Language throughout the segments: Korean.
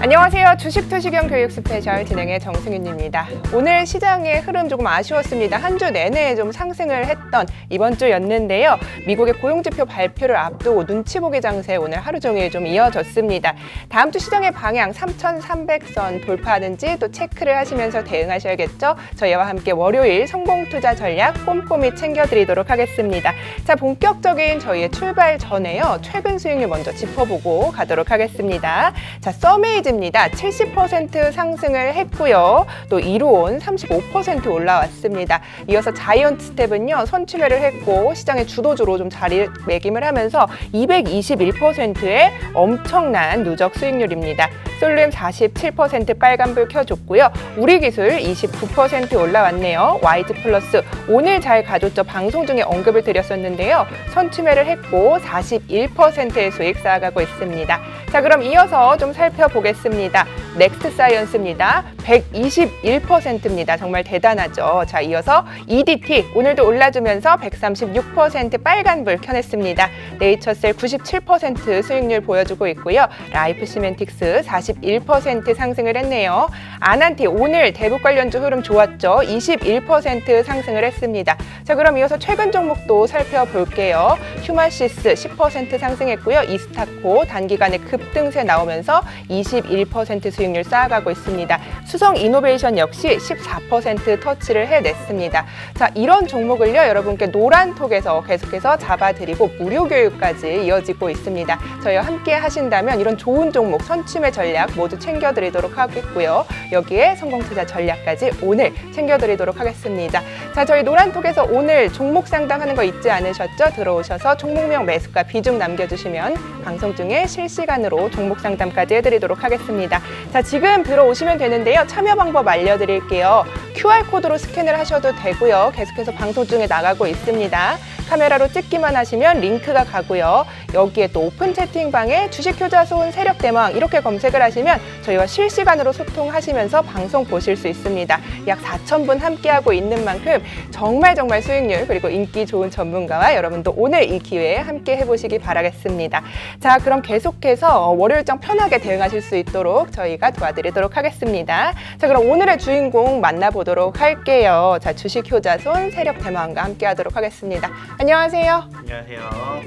안녕하세요. 주식투시경 교육 스페셜 진행의 정승윤입니다. 오늘 시장의 흐름 조금 아쉬웠습니다. 한 주 내내 좀 상승을 했던 이번 주였는데요. 미국의 고용지표 발표를 앞두고 눈치 보기 장세 오늘 하루 종일 좀 이어졌습니다. 다음 주 시장의 방향 3,300선 돌파하는지 또 체크를 하시면서 대응하셔야겠죠. 저희와 함께 월요일 성공투자 전략 꼼꼼히 챙겨드리도록 하겠습니다. 자, 본격적인 저희의 출발 전에요. 최근 수익률 먼저 짚어보고 가도록 하겠습니다. 자, 서메이즈입니다. 70% 상승을 했고요. 또 이루온 35% 올라왔습니다. 이어서 자이언트 스텝은요, 선취매를 했고 시장의 주도주로 좀 자리매김을 하면서 221%의 엄청난 누적 수익률입니다. 솔루엠 47% 빨간불 켜줬고요. 우리기술 29% 올라왔네요. YG 플러스 오늘 잘 가줬죠. 방송 중에 언급을 드렸었는데요. 선취매를 했고 41%의 수익 쌓아가고 있습니다. 자, 그럼 이어서 좀 살펴보겠습니다. 넥스트 사이언스입니다. 121%입니다. 정말 대단하죠. 자, 이어서 EDT 오늘도 올라주면서 136% 빨간불 켜냈습니다. 네이처셀 97% 수익률 보여주고 있고요. 라이프 시멘틱스 41% 상승을 했네요. 아난티 오늘 대북 관련주 흐름 좋았죠. 21% 상승을 했습니다. 자, 그럼 이어서 최근 종목도 살펴볼게요. 휴마시스 10% 상승했고요. 이스타코 단기간에 급등세 나오면서 21% 수익률 쌓아가고 있습니다. 수성 이노베이션 역시 14% 터치를 해냈습니다. 자, 이런 종목을요, 여러분께 노란톡에서 계속해서 잡아드리고 무료 교육까지 이어지고 있습니다. 저희와 함께 하신다면 이런 좋은 종목, 선취매 전략 모두 챙겨드리도록 하겠고요. 여기에 성공투자 전략까지 오늘 챙겨드리도록 하겠습니다. 자, 저희 노란톡에서 오늘 종목 상담하는 거 잊지 않으셨죠? 들어오셔서 종목명 매수가 비중 남겨주시면 방송 중에 실시간으로 종목 상담까지 해드리도록 하겠습니다. 자, 지금 들어오시면 되는데요. 참여 방법 알려드릴게요. QR코드로 스캔을 하셔도 되고요. 계속해서 방송 중에 나가고 있습니다. 카메라로 찍기만 하시면 링크가 가고요. 여기에 또 오픈 채팅방에 주식효자손 세력대망 이렇게 검색을 하시면 저희와 실시간으로 소통하시면서 방송 보실 수 있습니다. 약 4,000분 함께하고 있는 만큼 정말 수익률 그리고 인기 좋은 전문가와 여러분도 오늘 이 기회에 함께 해보시기 바라겠습니다. 자, 그럼 계속해서 월요일장 편하게 대응하실 수 있도록 저희가 도와드리도록 하겠습니다. 자, 그럼 오늘의 주인공 만나보도록 할게요. 자, 주식효자손 세력대망과 함께하도록 하겠습니다. 안녕하세요. 안녕하세요.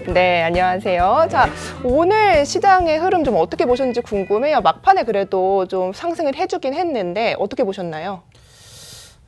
네, 안녕하세요. 자, 오늘 시장의 흐름 좀 어떻게 보셨는지 궁금해요. 막판에 그래도 좀 상승을 해주긴 했는데 어떻게 보셨나요?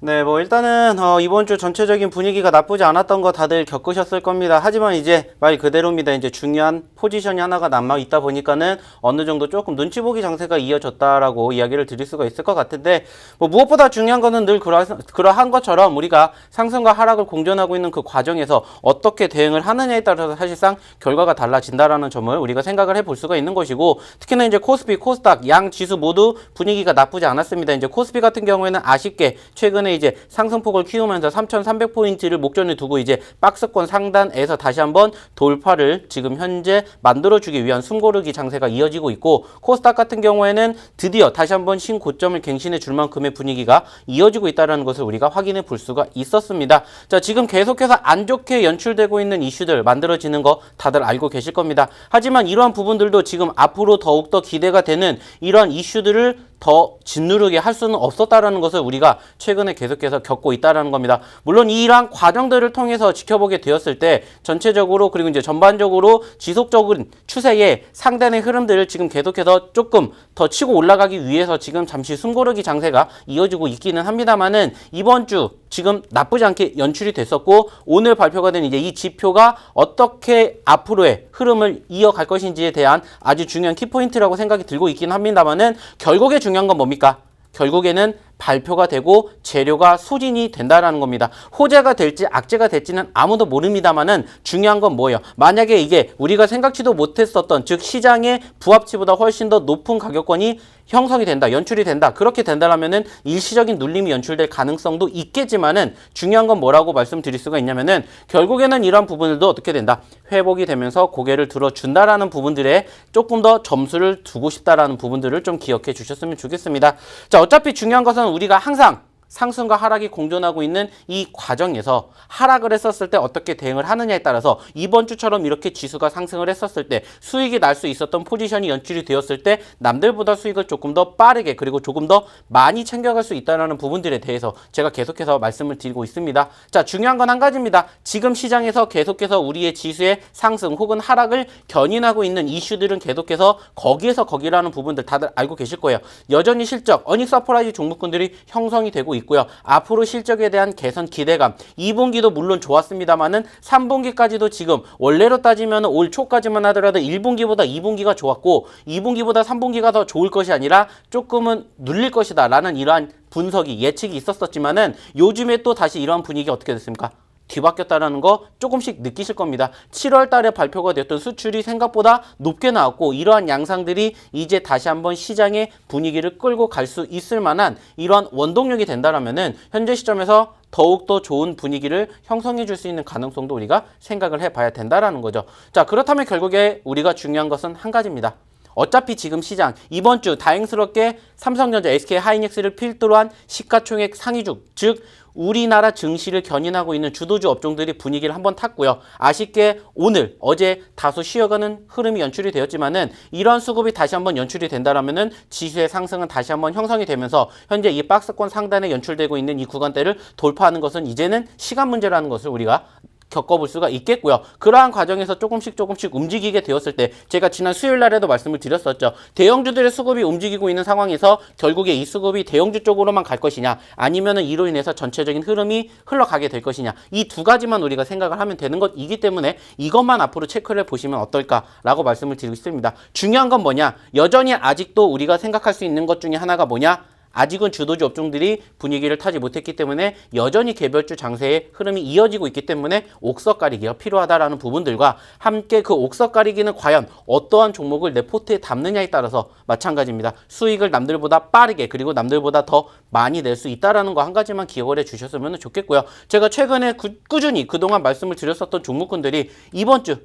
네, 일단은 이번 주 전체적인 분위기가 나쁘지 않았던 거 다들 겪으셨을 겁니다. 하지만 이제 말 그대로입니다. 이제 중요한 포지션이 하나가 남아 있다 보니까는 어느 정도 조금 눈치 보기 장세가 이어졌다라고 이야기를 드릴 수가 있을 것 같은데, 무엇보다 중요한 거는 늘 그러한 것처럼 우리가 상승과 하락을 공존하고 있는 그 과정에서 어떻게 대응을 하느냐에 따라서 사실상 결과가 달라진다라는 점을 우리가 생각을 해볼 수가 있는 것이고, 특히나 이제 코스피, 코스닥 양 지수 모두 분위기가 나쁘지 않았습니다. 이제 코스피 같은 경우에는 아쉽게 최근에 이제 상승폭을 키우면서 3,300포인트를 목전에 두고 이제 박스권 상단에서 다시 한번 돌파를 지금 현재 만들어주기 위한 숨고르기 장세가 이어지고 있고, 코스닥 같은 경우에는 드디어 다시 한번 신고점을 갱신해 줄 만큼의 분위기가 이어지고 있다는 것을 우리가 확인해 볼 수가 있었습니다. 자, 지금 계속해서 안 좋게 연출되고 있는 이슈들 만들어지는 거 다들 알고 계실 겁니다. 하지만 이러한 부분들도 지금 앞으로 더욱더 기대가 되는 이러한 이슈들을 더 짓누르게 할 수는 없었다라는 것을 우리가 최근에 계속해서 겪고 있다라는 겁니다. 물론 이러한 과정들을 통해서 지켜보게 되었을 때 전체적으로 그리고 이제 전반적으로 지속적인 추세의 상단의 흐름들을 지금 계속해서 조금 더 치고 올라가기 위해서 지금 잠시 숨고르기 장세가 이어지고 있기는 합니다만은, 이번 주 지금 나쁘지 않게 연출이 됐었고, 오늘 발표가 된 이제 이 지표가 어떻게 앞으로의 흐름을 이어갈 것인지에 대한 아주 중요한 키포인트라고 생각이 들고 있긴 합니다만은, 결국에 중요한 건 뭡니까? 결국에는 발표가 되고 재료가 소진이 된다라는 겁니다. 호재가 될지 악재가 될지는 아무도 모릅니다만은 중요한 건 뭐예요? 만약에 이게 우리가 생각지도 못했었던, 즉 시장의 부합치보다 훨씬 더 높은 가격권이 형성이 된다, 연출이 된다, 그렇게 된다라면은 일시적인 눌림이 연출될 가능성도 있겠지만은, 중요한 건 뭐라고 말씀드릴 수가 있냐면은 결국에는 이러한 부분들도 어떻게 된다? 회복이 되면서 고개를 들어준다라는 부분들에 조금 더 점수를 두고 싶다라는 부분들을 좀 기억해 주셨으면 좋겠습니다. 자, 어차피 중요한 것은 우리가 항상 상승과 하락이 공존하고 있는 이 과정에서 하락을 했었을 때 어떻게 대응을 하느냐에 따라서 이번 주처럼 이렇게 지수가 상승을 했었을 때 수익이 날 수 있었던 포지션이 연출이 되었을 때 남들보다 수익을 조금 더 빠르게 그리고 조금 더 많이 챙겨갈 수 있다는 부분들에 대해서 제가 계속해서 말씀을 드리고 있습니다. 자, 중요한 건 한 가지입니다. 지금 시장에서 계속해서 우리의 지수의 상승 혹은 하락을 견인하고 있는 이슈들은 계속해서 거기에서 거기라는 부분들 다들 알고 계실 거예요. 여전히 실적, 어닝 서프라이즈 종목군들이 형성이 되고 있고요. 앞으로 실적에 대한 개선 기대감, 2분기도 물론 좋았습니다만은 3분기까지도 지금 원래로 따지면 올 초까지만 하더라도 1분기보다 2분기가 좋았고 2분기보다 3분기가 더 좋을 것이 아니라 조금은 눌릴 것이다 라는 이러한 분석이 예측이 있었지만은 요즘에 또 다시 이러한 분위기가 어떻게 됐습니까? 뒤바뀌었다는 거 조금씩 느끼실 겁니다. 7월 달에 발표가 되었던 수출이 생각보다 높게 나왔고 이러한 양상들이 이제 다시 한번 시장의 분위기를 끌고 갈 수 있을 만한 이러한 원동력이 된다라면은 현재 시점에서 더욱더 좋은 분위기를 형성해 줄 수 있는 가능성도 우리가 생각을 해봐야 된다라는 거죠. 자, 그렇다면 결국에 우리가 중요한 것은 한 가지입니다. 어차피 지금 시장 이번 주 다행스럽게 삼성전자, SK하이닉스를 필두로 한 시가총액 상위주, 즉 우리나라 증시를 견인하고 있는 주도주 업종들이 분위기를 한번 탔고요. 아쉽게 오늘, 어제 다소 쉬어가는 흐름이 연출이 되었지만은 이러한 수급이 다시 한번 연출이 된다라면은 지수의 상승은 다시 한번 형성이 되면서 현재 이 박스권 상단에 연출되고 있는 이 구간대를 돌파하는 것은 이제는 시간 문제라는 것을 우리가 겪어볼 수가 있겠고요. 그러한 과정에서 조금씩 움직이게 되었을 때 제가 지난 수요일 날에도 말씀을 드렸었죠. 대형주들의 수급이 움직이고 있는 상황에서 결국에 이 수급이 대형주 쪽으로만 갈 것이냐 아니면은 이로 인해서 전체적인 흐름이 흘러가게 될 것이냐 이 두 가지만 우리가 생각을 하면 되는 것이기 때문에 이것만 앞으로 체크를 해보시면 어떨까라고 말씀을 드리고 싶습니다. 중요한 건 뭐냐? 여전히 아직도 우리가 생각할 수 있는 것 중에 하나가 뭐냐? 아직은 주도주 업종들이 분위기를 타지 못했기 때문에 여전히 개별주 장세의 흐름이 이어지고 있기 때문에 옥석 가리기가 필요하다라는 부분들과 함께 그 옥석 가리기는 과연 어떠한 종목을 내 포트에 담느냐에 따라서 마찬가지입니다. 수익을 남들보다 빠르게 그리고 남들보다 더 많이 낼 수 있다라는 거 한 가지만 기억을 해주셨으면 좋겠고요. 제가 최근에 꾸준히 그동안 말씀을 드렸었던 종목군들이 이번 주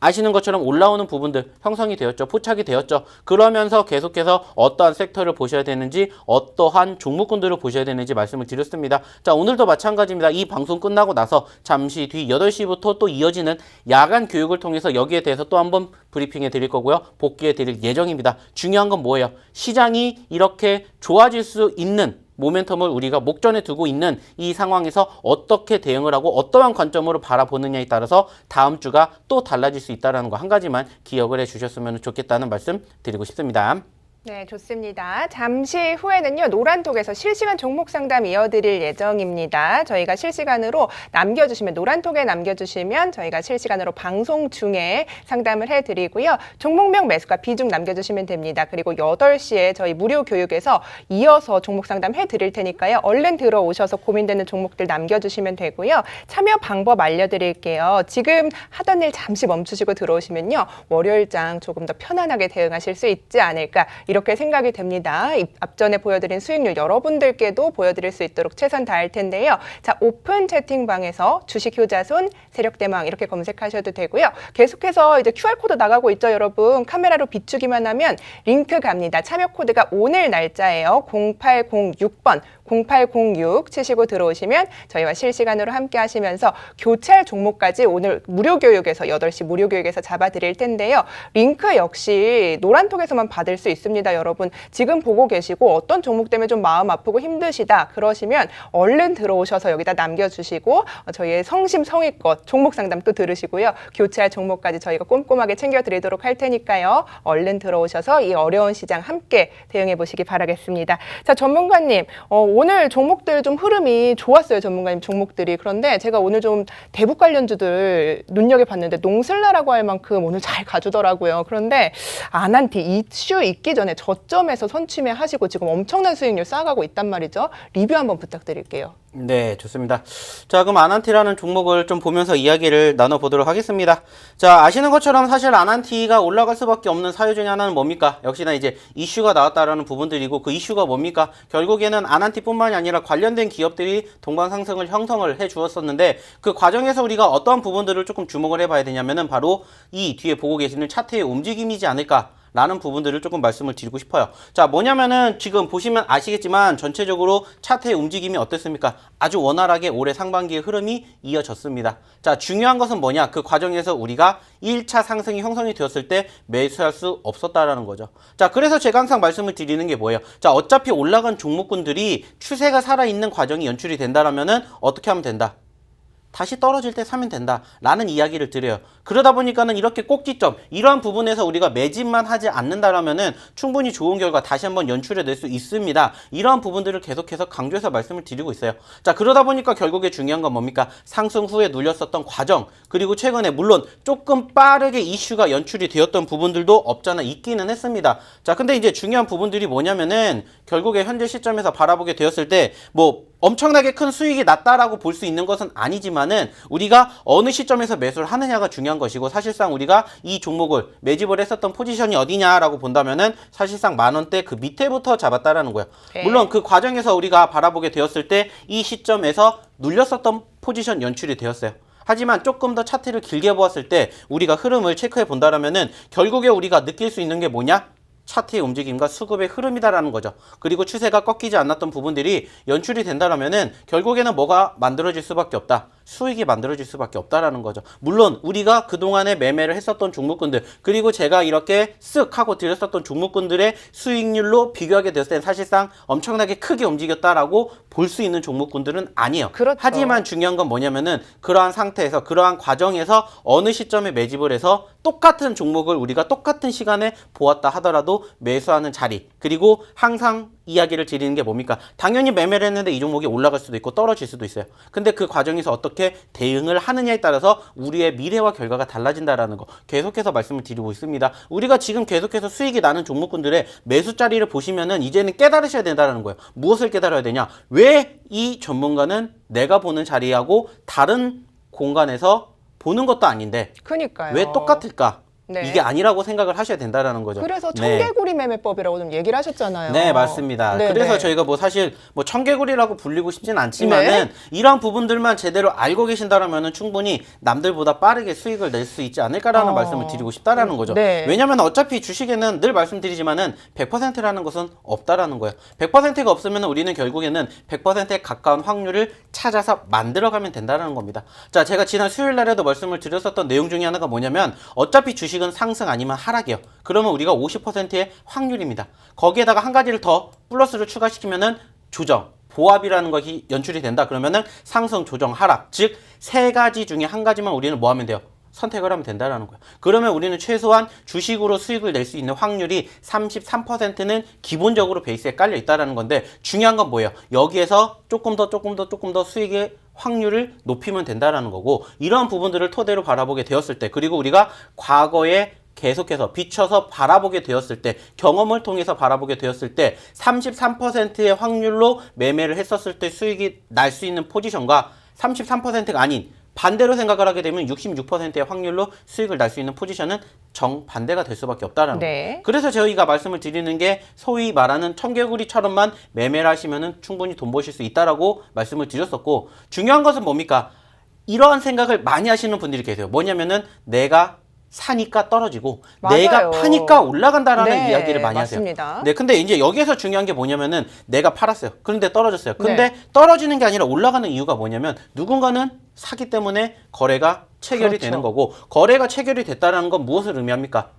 아시는 것처럼 올라오는 부분들 형성이 되었죠. 포착이 되었죠. 그러면서 계속해서 어떠한 섹터를 보셔야 되는지 어떠한 종목군들을 보셔야 되는지 말씀을 드렸습니다. 자, 오늘도 마찬가지입니다. 이 방송 끝나고 나서 잠시 뒤 8시부터 또 이어지는 야간 교육을 통해서 여기에 대해서 또 한번 브리핑해 드릴 거고요. 복귀해 드릴 예정입니다. 중요한 건 뭐예요? 시장이 이렇게 좋아질 수 있는 모멘텀을 우리가 목전에 두고 있는 이 상황에서 어떻게 대응을 하고 어떠한 관점으로 바라보느냐에 따라서 다음 주가 또 달라질 수 있다는 거 한 가지만 기억을 해주셨으면 좋겠다는 말씀 드리고 싶습니다. 네, 좋습니다. 잠시 후에는요, 노란톡에서 실시간 종목 상담 이어드릴 예정입니다. 저희가 실시간으로 남겨주시면, 노란톡에 남겨주시면 저희가 실시간으로 방송 중에 상담을 해드리고요. 종목명 매수가 비중 남겨주시면 됩니다. 그리고 8시에 저희 무료 교육에서 이어서 종목 상담 해드릴 테니까요. 얼른 들어오셔서 고민되는 종목들 남겨주시면 되고요. 참여 방법 알려드릴게요. 지금 하던 일 잠시 멈추시고 들어오시면요. 월요일장 조금 더 편안하게 대응하실 수 있지 않을까 이렇게 생각이 됩니다. 앞전에 보여드린 수익률 여러분들께도 보여드릴 수 있도록 최선 다할 텐데요. 자, 오픈 채팅방에서 주식 효자손 세력대망 이렇게 검색하셔도 되고요. 계속해서 이제 QR코드 나가고 있죠, 여러분. 카메라로 비추기만 하면 링크 갑니다. 참여 코드가 오늘 날짜예요. 0806번 0806 치시고 들어오시면 저희와 실시간으로 함께 하시면서 교찰 종목까지 오늘 무료 교육에서 8시 무료 교육에서 잡아드릴 텐데요. 링크 역시 노란톡에서만 받을 수 있습니다, 여러분. 지금 보고 계시고 어떤 종목 때문에 좀 마음 아프고 힘드시다 그러시면 얼른 들어오셔서 여기다 남겨주시고 저희의 성심성의껏 종목 상담 또 들으시고요. 교찰 종목까지 저희가 꼼꼼하게 챙겨드리도록 할 테니까요. 얼른 들어오셔서 이 어려운 시장 함께 대응해 보시기 바라겠습니다. 자, 전문가님, 오늘 종목들 좀 흐름이 좋았어요, 전문가님 종목들이. 그런데 제가 오늘 좀 대북 관련주들 눈여겨봤는데 농슬라라고 할 만큼 오늘 잘 가주더라고요. 그런데 아난티 이슈 있기 전에 저점에서 선취매 하시고 지금 엄청난 수익률 쌓아가고 있단 말이죠. 리뷰 한번 부탁드릴게요. 네, 좋습니다. 자, 그럼 아난티라는 종목을 좀 보면서 이야기를 나눠보도록 하겠습니다. 자, 아시는 것처럼 사실 아난티가 올라갈 수밖에 없는 사유 중에 하나는 뭡니까? 역시나 이제 이슈가 나왔다라는 부분들이고 그 이슈가 뭡니까? 결국에는 아난티뿐만이 아니라 관련된 기업들이 동반 상승을 형성을 해 주었었는데 그 과정에서 우리가 어떠한 부분들을 조금 주목을 해봐야 되냐면은 바로 이 뒤에 보고 계시는 차트의 움직임이지 않을까 라는 부분들을 조금 말씀을 드리고 싶어요. 자, 뭐냐면은 지금 보시면 아시겠지만 전체적으로 차트의 움직임이 어땠습니까? 아주 원활하게 올해 상반기의 흐름이 이어졌습니다. 자, 중요한 것은 뭐냐? 그 과정에서 우리가 1차 상승이 형성이 되었을 때 매수할 수 없었다라는 거죠. 자, 그래서 제가 항상 말씀을 드리는 게 뭐예요? 자, 어차피 올라간 종목군들이 추세가 살아있는 과정이 연출이 된다라면은 어떻게 하면 된다? 다시 떨어질 때 사면 된다라는 이야기를 드려요. 그러다 보니까는 이렇게 꼭지점, 이러한 부분에서 우리가 매집만 하지 않는다라면은 충분히 좋은 결과 다시 한번 연출해 낼 수 있습니다. 이러한 부분들을 계속해서 강조해서 말씀을 드리고 있어요. 자, 그러다 보니까 결국에 중요한 건 뭡니까? 상승 후에 눌렸었던 과정, 그리고 최근에 물론 조금 빠르게 이슈가 연출이 되었던 부분들도 없잖아 있기는 했습니다. 자, 근데 이제 중요한 부분들이 뭐냐면은 결국에 현재 시점에서 바라보게 되었을 때 뭐 엄청나게 큰 수익이 났다라고 볼 수 있는 것은 아니지만은 우리가 어느 시점에서 매수를 하느냐가 중요한 것이고, 사실상 우리가 이 종목을 매집을 했었던 포지션이 어디냐라고 본다면은 사실상 10,000원대 그 밑에부터 잡았다라는 거예요. 네. 물론 그 과정에서 우리가 바라보게 되었을 때 이 시점에서 눌렸었던 포지션 연출이 되었어요. 하지만 조금 더 차트를 길게 보았을 때 우리가 흐름을 체크해 본다라면은 결국에 우리가 느낄 수 있는 게 뭐냐? 차트의 움직임과 수급의 흐름이다라는 거죠. 그리고 추세가 꺾이지 않았던 부분들이 연출이 된다라면은 결국에는 뭐가 만들어질 수밖에 없다. 수익이 만들어질 수밖에 없다라는 거죠. 물론 우리가 그동안에 매매를 했었던 종목군들, 그리고 제가 이렇게 쓱 하고 드렸었던 종목군들의 수익률로 비교하게 됐을 땐 사실상 엄청나게 크게 움직였다라고 볼 수 있는 종목군들은 아니에요. 그렇죠. 하지만 중요한 건 뭐냐면은 그러한 상태에서, 그러한 과정에서 어느 시점에 매집을 해서 똑같은 종목을 우리가 똑같은 시간에 보았다 하더라도 매수하는 자리, 그리고 항상 이야기를 드리는 게 뭡니까? 당연히 매매를 했는데 이 종목이 올라갈 수도 있고 떨어질 수도 있어요. 근데 그 과정에서 어떻게 대응을 하느냐에 따라서 우리의 미래와 결과가 달라진다라는 거 계속해서 말씀을 드리고 있습니다. 우리가 지금 계속해서 수익이 나는 종목군들의 매수 자리를 보시면은 이제는 깨달으셔야 된다는 거예요. 무엇을 깨달아야 되냐? 왜 이 전문가는 내가 보는 자리하고 다른 공간에서 보는 것도 아닌데 그러니까요. 왜 똑같을까? 네. 이게 아니라고 생각을 하셔야 된다라는 거죠. 그래서 네. 청개구리 매매법이라고 좀 얘기를 하셨잖아요. 네, 맞습니다. 네, 그래서 네. 저희가 뭐 사실 뭐 청개구리라고 불리고 싶진 않지만은 네. 이런 부분들만 제대로 알고 계신다라면은 충분히 남들보다 빠르게 수익을 낼 수 있지 않을까라는 말씀을 드리고 싶다라는 거죠. 네. 왜냐면 어차피 주식에는 늘 말씀드리지만은 100%라는 것은 없다라는 거예요. 100%가 없으면 우리는 결국에는 100%에 가까운 확률을 찾아서 만들어가면 된다는 겁니다. 자, 제가 지난 수요일 날에도 말씀을 드렸었던 내용 중에 하나가 뭐냐면 어차피 주식은 상승 아니면 하락이요. 그러면 우리가 50%의 확률입니다. 거기에다가 한 가지를 더 플러스를 추가시키면은 조정, 보합이라는 것이 연출이 된다. 그러면은 상승, 조정, 하락, 즉 세 가지 중에 한 가지만 우리는 뭐 하면 돼요? 선택을 하면 된다는 거예요. 그러면 우리는 최소한 주식으로 수익을 낼 수 있는 확률이 33%는 기본적으로 베이스에 깔려 있다는 건데, 중요한 건 뭐예요? 여기에서 조금 더 수익의 확률을 높이면 된다는 거고, 이러한 부분들을 토대로 바라보게 되었을 때, 그리고 우리가 과거에 계속해서 비춰서 바라보게 되었을 때, 경험을 통해서 바라보게 되었을 때 33%의 확률로 매매를 했었을 때 수익이 날 수 있는 포지션과 33%가 아닌 반대로 생각을 하게 되면 66%의 확률로 수익을 날 수 있는 포지션은 정반대가 될 수밖에 없다는 네. 거예요. 그래서 저희가 말씀을 드리는 게 소위 말하는 청개구리처럼만 매매를 하시면 충분히 돈 버실 수 있다라고 말씀을 드렸었고, 중요한 것은 뭡니까? 이러한 생각을 많이 하시는 분들이 계세요. 뭐냐면은 내가 사니까 떨어지고 맞아요. 내가 파니까 올라간다라는 네, 이야기를 많이 맞습니다. 하세요. 네, 근데 이제 여기에서 중요한 게 뭐냐면은 내가 팔았어요. 그런데 떨어졌어요. 근데 네. 떨어지는 게 아니라 올라가는 이유가 뭐냐면 누군가는 사기 때문에 거래가 체결이 그렇죠. 되는 거고, 거래가 체결이 됐다는 건 무엇을 의미합니까?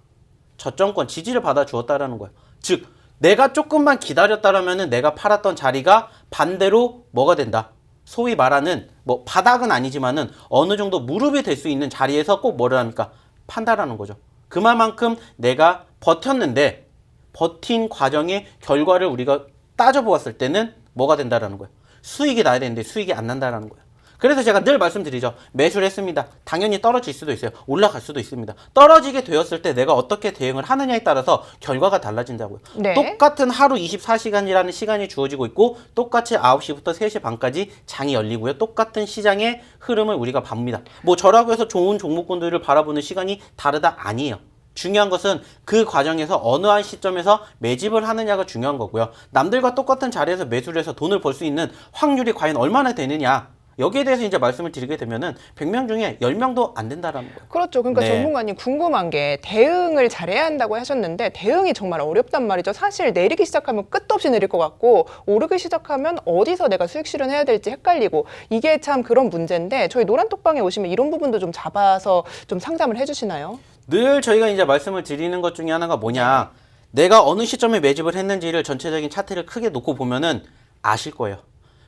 저점권 지지를 받아 주었다라는 거예요. 즉 내가 조금만 기다렸다라면은 내가 팔았던 자리가 반대로 뭐가 된다? 소위 말하는 뭐 바닥은 아니지만은 어느 정도 무릎이 될 수 있는 자리에서 꼭 뭐를 합니까? 판다라는 거죠. 그만큼 내가 버텼는데 버틴 과정의 결과를 우리가 따져보았을 때는 뭐가 된다라는 거예요. 수익이 나야 되는데 수익이 안 난다라는 거예요. 그래서 제가 늘 말씀드리죠. 매수를 했습니다. 당연히 떨어질 수도 있어요. 올라갈 수도 있습니다. 떨어지게 되었을 때 내가 어떻게 대응을 하느냐에 따라서 결과가 달라진다고요. 네. 똑같은 하루 24시간이라는 시간이 주어지고 있고, 똑같이 9시부터 3시 반까지 장이 열리고요. 똑같은 시장의 흐름을 우리가 봅니다. 뭐 저라고 해서 좋은 종목군들을 바라보는 시간이 다르다 아니에요. 중요한 것은 그 과정에서 어느 한 시점에서 매집을 하느냐가 중요한 거고요. 남들과 똑같은 자리에서 매수를 해서 돈을 벌 수 있는 확률이 과연 얼마나 되느냐 여기에 대해서 이제 말씀을 드리게 되면은 100명 중에 10명도 안 된다라는 거예요. 그렇죠. 그러니까 네. 전문가님 궁금한 게 대응을 잘해야 한다고 하셨는데 대응이 정말 어렵단 말이죠. 사실 내리기 시작하면 끝도 없이 내릴 것 같고 오르기 시작하면 어디서 내가 수익 실현해야 될지 헷갈리고 이게 참 그런 문제인데 저희 노란톡방에 오시면 이런 부분도 좀 잡아서 좀 상담을 해주시나요? 늘 저희가 이제 말씀을 드리는 것 중에 하나가 뭐냐. 내가 어느 시점에 매집을 했는지를 전체적인 차트를 크게 놓고 보면은 아실 거예요.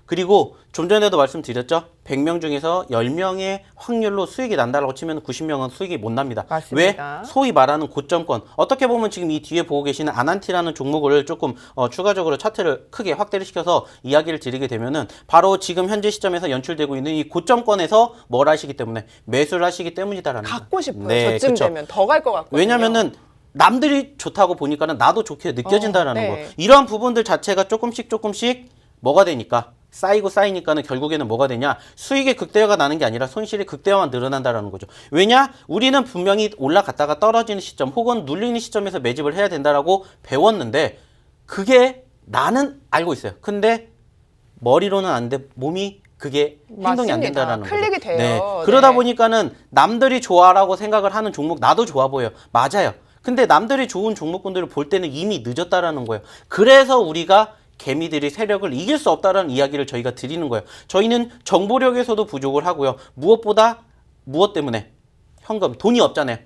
그리고 좀 전에도 말씀드렸죠. 100명 중에서 10명의 확률로 수익이 난다라고 치면 90명은 수익이 못 납니다. 맞습니다. 왜? 소위 말하는 고점권. 어떻게 보면 지금 이 뒤에 보고 계시는 아난티라는 종목을 조금 추가적으로 차트를 크게 확대를 시켜서 이야기를 드리게 되면은 바로 지금 현재 시점에서 연출되고 있는 이 고점권에서 뭘 하시기 때문에 매수를 하시기 때문이다라는 거예요. 갖고 싶어요. 네, 저쯤 그쵸. 되면 더 갈 것 같거든요. 왜냐면은 남들이 좋다고 보니까는 나도 좋게 느껴진다라는 네. 거. 이러한 부분들 자체가 조금씩 뭐가 되니까 쌓이니까는 결국에는 뭐가 되냐? 수익의 극대화가 나는 게 아니라 손실의 극대화만 늘어난다라는 거죠. 왜냐? 우리는 분명히 올라갔다가 떨어지는 시점 혹은 눌리는 시점에서 매집을 해야 된다라고 배웠는데 그게 나는 알고 있어요. 근데 머리로는 안 돼. 몸이 그게 행동이 안 맞습니다. 된다라는 거죠. 클릭이 돼요. 네. 그러다 네. 보니까는 남들이 좋아라고 생각을 하는 종목 나도 좋아 보여요. 맞아요. 근데 남들이 좋은 종목군들을 볼 때는 이미 늦었다라는 거예요. 그래서 우리가 개미들이 세력을 이길 수 없다라는 이야기를 저희가 드리는 거예요. 저희는 정보력에서도 부족을 하고요. 무엇보다 무엇 때문에? 현금, 돈이 없잖아요.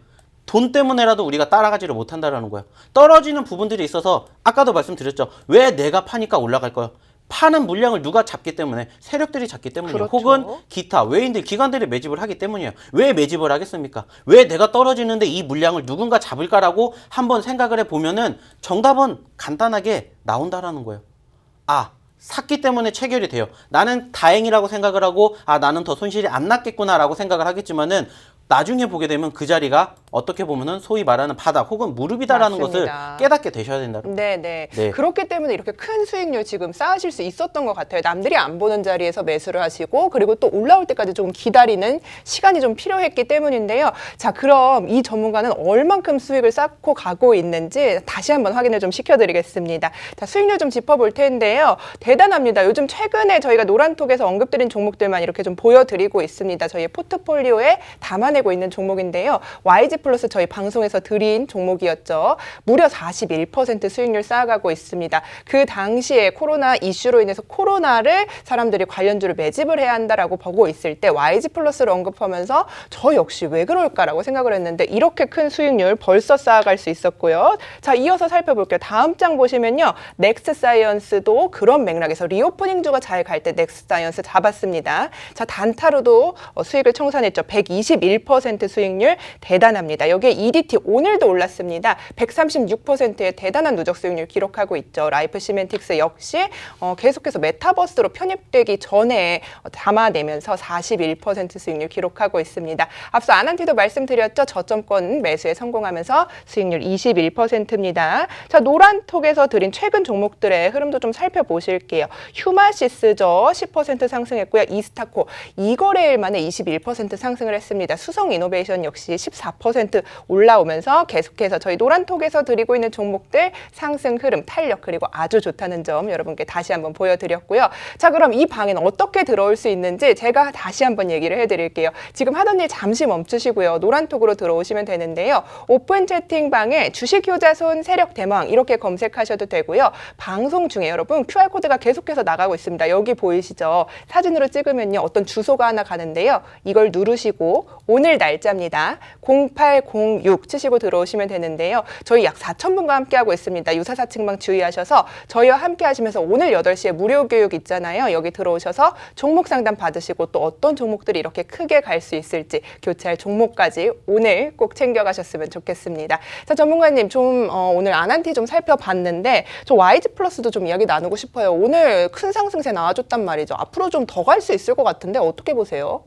돈 때문에라도 우리가 따라가지를 못한다라는 거예요. 떨어지는 부분들이 있어서 아까도 말씀드렸죠. 왜 내가 파니까 올라갈 거예요? 파는 물량을 누가 잡기 때문에 세력들이 잡기 때문이에요. 그렇죠. 혹은 기타 외인들 기관들이 매집을 하기 때문이에요. 왜 매집을 하겠습니까? 왜 내가 떨어지는데 이 물량을 누군가 잡을까라고 한번 생각을 해보면은 정답은 간단하게 나온다라는 거예요. 아, 샀기 때문에 체결이 돼요. 나는 다행이라고 생각을 하고 아 나는 더 손실이 안 났겠구나라고 생각을 하겠지만은 나중에 보게 되면 그 자리가 어떻게 보면은 소위 말하는 바닥 혹은 무릎이다라는 맞습니다. 것을 깨닫게 되셔야 된다는 거예요. 네네. 네. 그렇기 때문에 이렇게 큰 수익률 지금 쌓으실 수 있었던 것 같아요. 남들이 안 보는 자리에서 매수를 하시고 그리고 또 올라올 때까지 조금 기다리는 시간이 좀 필요했기 때문인데요. 자, 그럼 이 전문가는 얼만큼 수익을 쌓고 가고 있는지 다시 한번 확인을 좀 시켜드리겠습니다. 자, 수익률 좀 짚어볼 텐데요. 대단합니다. 요즘 최근에 저희가 노란톡에서 언급드린 종목들만 이렇게 좀 보여드리고 있습니다. 저희의 포트폴리오에 담아내고 있는 종목인데요. YG 플러스 저희 방송에서 드린 종목이었죠. 무려 41% 수익률 쌓아가고 있습니다. 그 당시에 코로나 이슈로 인해서 코로나를 사람들이 관련주를 매집을 해야 한다라고 보고 있을 때 YG 플러스를 언급하면서 저 역시 왜 그럴까라고 생각을 했는데 이렇게 큰 수익률 벌써 쌓아갈 수 있었고요. 자, 이어서 살펴볼게요. 다음 장 보시면요. 넥스사이언스도 그런 맥락에서 리오프닝주가 잘 갈 때 넥스사이언스 잡았습니다. 자, 단타로도 수익을 청산했죠. 121% 수익률 대단합니다. 여기에 EDT 오늘도 올랐습니다. 136%의 대단한 누적 수익률 기록하고 있죠. 라이프 시멘틱스 역시 계속해서 메타버스로 편입되기 전에 담아내면서 41% 수익률 기록하고 있습니다. 앞서 아난티도 말씀드렸죠. 저점권 매수에 성공하면서 수익률 21%입니다. 자, 노란톡에서 드린 최근 종목들의 흐름도 좀 살펴보실게요. 휴마시스죠. 10% 상승했고요. 이스타코 2거래일 만에 21% 상승을 했습니다. 수성 이노베이션 역시 14% 올라오면서 계속해서 저희 노란톡에서 드리고 있는 종목들 상승 흐름, 탄력 그리고 아주 좋다는 점 여러분께 다시 한번 보여드렸고요. 자, 그럼 이 방에는 어떻게 들어올 수 있는지 제가 다시 한번 얘기를 해드릴게요. 지금 하던 일 잠시 멈추시고요. 노란톡으로 들어오시면 되는데요. 오픈 채팅방에 주식효자손 세력 대망 이렇게 검색하셔도 되고요. 방송 중에 여러분 QR코드가 계속해서 나가고 있습니다. 여기 보이시죠? 사진으로 찍으면요. 어떤 주소가 하나 가는데요. 이걸 누르시고 오늘 날짜입니다. 0806 치시고 들어오시면 되는데요. 저희 약 4,000분과 함께하고 있습니다. 유사사층방 주의하셔서 저희와 함께 하시면서 오늘 8시에 무료 교육 있잖아요. 여기 들어오셔서 종목 상담 받으시고 또 어떤 종목들이 이렇게 크게 갈 수 있을지 교체할 종목까지 오늘 꼭 챙겨가셨으면 좋겠습니다. 자, 전문가님 좀 오늘 아난티 좀 살펴봤는데 저 YG 플러스도 좀 이야기 나누고 싶어요. 오늘 큰 상승세 나와줬단 말이죠. 앞으로 좀 더 갈 수 있을 것 같은데 어떻게 보세요?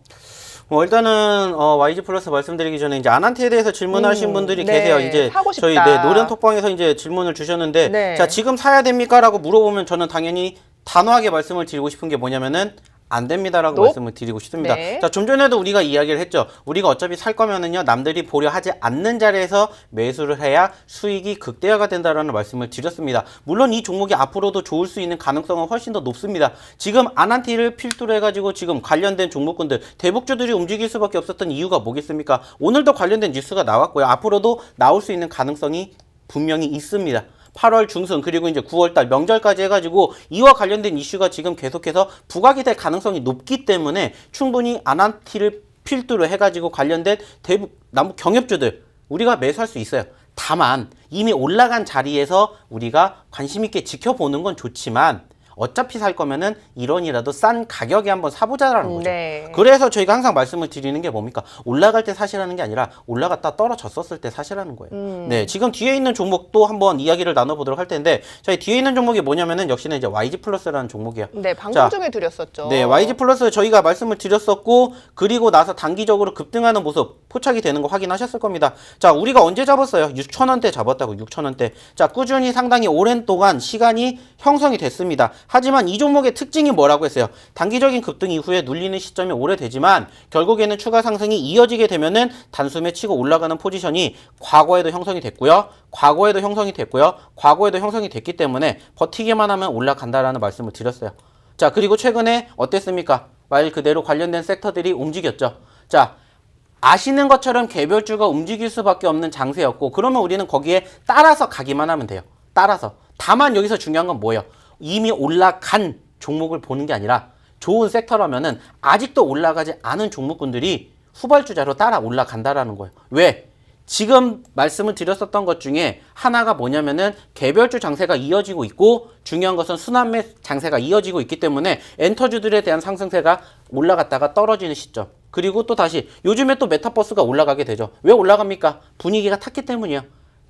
일단은 YG 플러스 말씀드리기 전에 이제 아난티에 대해서 질문하신 분들이 네, 계세요. 이제 사고 저희 싶다. 노련 톡방에서 이제 질문을 주셨는데 네. 자, 지금 사야 됩니까라고 물어보면 저는 당연히 단호하게 말씀을 드리고 싶은 게 뭐냐면은 안 됩니다라고 노? 말씀을 드리고 싶습니다. 네. 자, 좀 전에도 우리가 이야기를 했죠. 우리가 어차피 살 거면은요, 남들이 보려 하지 않는 자리에서 매수를 해야 수익이 극대화가 된다라는 말씀을 드렸습니다. 물론 이 종목이 앞으로도 좋을 수 있는 가능성은 훨씬 더 높습니다. 지금 아난티를 필두로 해가지고 지금 관련된 종목군들, 대북주들이 움직일 수밖에 없었던 이유가 뭐겠습니까? 오늘도 관련된 뉴스가 나왔고요. 앞으로도 나올 수 있는 가능성이 분명히 있습니다. 8월 중순 그리고 이제 9월달 명절까지 해가지고 이와 관련된 이슈가 지금 계속해서 부각이 될 가능성이 높기 때문에 충분히 아난티를 필두로 해가지고 관련된 대북 남북 경협주들 우리가 매수할 수 있어요. 다만 이미 올라간 자리에서 우리가 관심 있게 지켜보는 건 좋지만 어차피 살 거면은 1원이라도 싼 가격에 한번 사보자라는 거죠. 네. 그래서 저희가 항상 말씀을 드리는 게 뭡니까? 올라갈 때 사시라는 게 아니라 올라갔다 떨어졌었을 때 사시라는 거예요. 네, 지금 뒤에 있는 종목도 한번 이야기를 나눠보도록 할 텐데 저희 뒤에 있는 종목이 뭐냐면은 역시나 이제 YG 플러스라는 종목이에요. 네, 방금 자, 중에 드렸었죠. 네, YG 플러스 저희가 말씀을 드렸었고 그리고 나서 단기적으로 급등하는 모습 포착이 되는 거 확인하셨을 겁니다. 자, 우리가 언제 잡았어요? 6,000원대 잡았다고 6,000원대. 자, 꾸준히 상당히 오랜 동안 시간이 형성이 됐습니다. 하지만 이 종목의 특징이 뭐라고 했어요? 단기적인 급등 이후에 눌리는 시점이 오래되지만 결국에는 추가 상승이 이어지게 되면은 단숨에 치고 올라가는 포지션이 과거에도 형성이 됐고요. 과거에도 형성이 됐고요. 과거에도 형성이 됐기 때문에 버티기만 하면 올라간다라는 말씀을 드렸어요. 자, 그리고 최근에 어땠습니까? 말 그대로 관련된 섹터들이 움직였죠. 자, 아시는 것처럼 개별주가 움직일 수밖에 없는 장세였고 그러면 우리는 거기에 따라서 가기만 하면 돼요. 따라서. 다만 여기서 중요한 건 뭐예요? 이미 올라간 종목을 보는 게 아니라 좋은 섹터라면은 아직도 올라가지 않은 종목군들이 후발주자로 따라 올라간다라는 거예요. 왜? 지금 말씀을 드렸었던 것 중에 하나가 뭐냐면은 개별주 장세가 이어지고 있고 중요한 것은 순환매 장세가 이어지고 있기 때문에 엔터주들에 대한 상승세가 올라갔다가 떨어지는 시점. 그리고 또 다시 요즘에 또 메타버스가 올라가게 되죠. 왜 올라갑니까? 분위기가 탔기 때문이에요.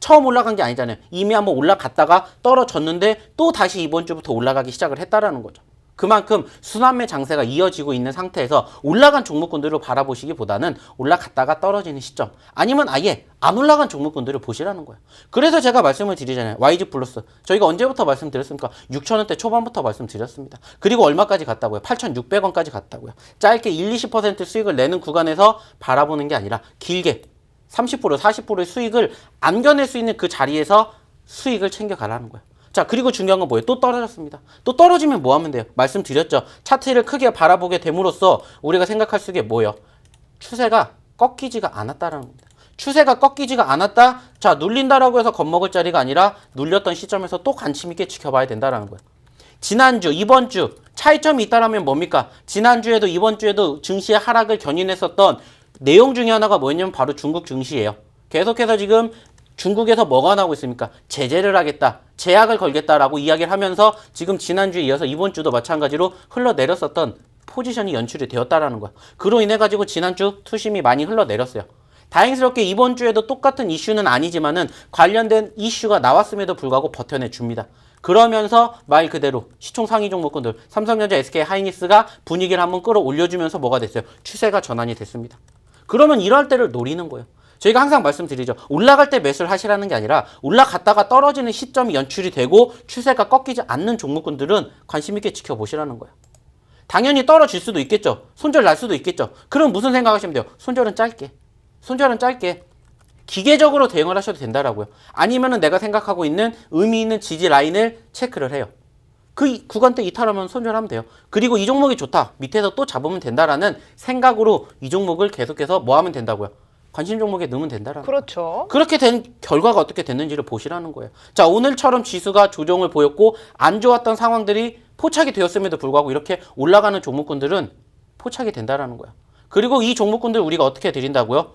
처음 올라간 게 아니잖아요. 이미 한번 올라갔다가 떨어졌는데 또 다시 이번 주부터 올라가기 시작을 했다라는 거죠. 그만큼 순환매 장세가 이어지고 있는 상태에서 올라간 종목군들을 바라보시기보다는 올라갔다가 떨어지는 시점 아니면 아예 안 올라간 종목군들을 보시라는 거예요. 그래서 제가 말씀을 드리잖아요. YG 플러스 저희가 언제부터 말씀드렸습니까? 6,000원대 초반부터 말씀드렸습니다. 그리고 얼마까지 갔다고요? 8,600원까지 갔다고요. 짧게 1-20% 수익을 내는 구간에서 바라보는 게 아니라 길게 30%, 40%의 수익을 안겨낼 수 있는 그 자리에서 수익을 챙겨가라는 거예요. 자, 그리고 중요한 건 뭐예요? 또 떨어졌습니다. 또 떨어지면 뭐 하면 돼요? 말씀드렸죠. 차트를 크게 바라보게 됨으로써 우리가 생각할 수 있는 게 뭐예요? 추세가 꺾이지가 않았다라는 겁니다. 추세가 꺾이지가 않았다? 자, 눌린다라고 해서 겁먹을 자리가 아니라 눌렸던 시점에서 또 관심 있게 지켜봐야 된다라는 거예요. 지난주, 이번 주 차이점이 있다라면 뭡니까? 지난주에도 이번 주에도 증시의 하락을 견인했었던 내용 중에 하나가 뭐였냐면 바로 중국 증시예요. 계속해서 지금 중국에서 뭐가 나오고 있습니까? 제재를 하겠다, 제약을 걸겠다라고 이야기를 하면서 지금 지난주에 이어서 이번 주도 마찬가지로 흘러내렸었던 포지션이 연출이 되었다라는 거야. 그로 인해 가지고 지난주 투심이 많이 흘러내렸어요. 다행스럽게 이번 주에도 똑같은 이슈는 아니지만은 관련된 이슈가 나왔음에도 불구하고 버텨내 줍니다. 그러면서 말 그대로 시총 상위 종목군들 삼성전자, SK 하이닉스가 분위기를 한번 끌어올려주면서 뭐가 됐어요? 추세가 전환이 됐습니다. 그러면 이럴 때를 노리는 거예요. 저희가 항상 말씀드리죠. 올라갈 때 매수를 하시라는 게 아니라 올라갔다가 떨어지는 시점이 연출이 되고 추세가 꺾이지 않는 종목군들은 관심 있게 지켜보시라는 거예요. 당연히 떨어질 수도 있겠죠. 손절 날 수도 있겠죠. 그럼 무슨 생각하시면 돼요? 손절은 짧게. 손절은 짧게. 기계적으로 대응을 하셔도 된다라고요. 아니면은 내가 생각하고 있는 의미 있는 지지 라인을 체크를 해요. 그 구간대 이탈하면 손절하면 돼요. 그리고 이 종목이 좋다. 밑에서 또 잡으면 된다라는 생각으로 이 종목을 계속해서 뭐 하면 된다고요? 관심 종목에 넣으면 된다라는 그렇죠. 그렇게 된 결과가 어떻게 됐는지를 보시라는 거예요. 자, 오늘처럼 지수가 조정을 보였고 안 좋았던 상황들이 포착이 되었음에도 불구하고 이렇게 올라가는 종목군들은 포착이 된다라는 거예요. 그리고 이 종목군들 우리가 어떻게 드린다고요?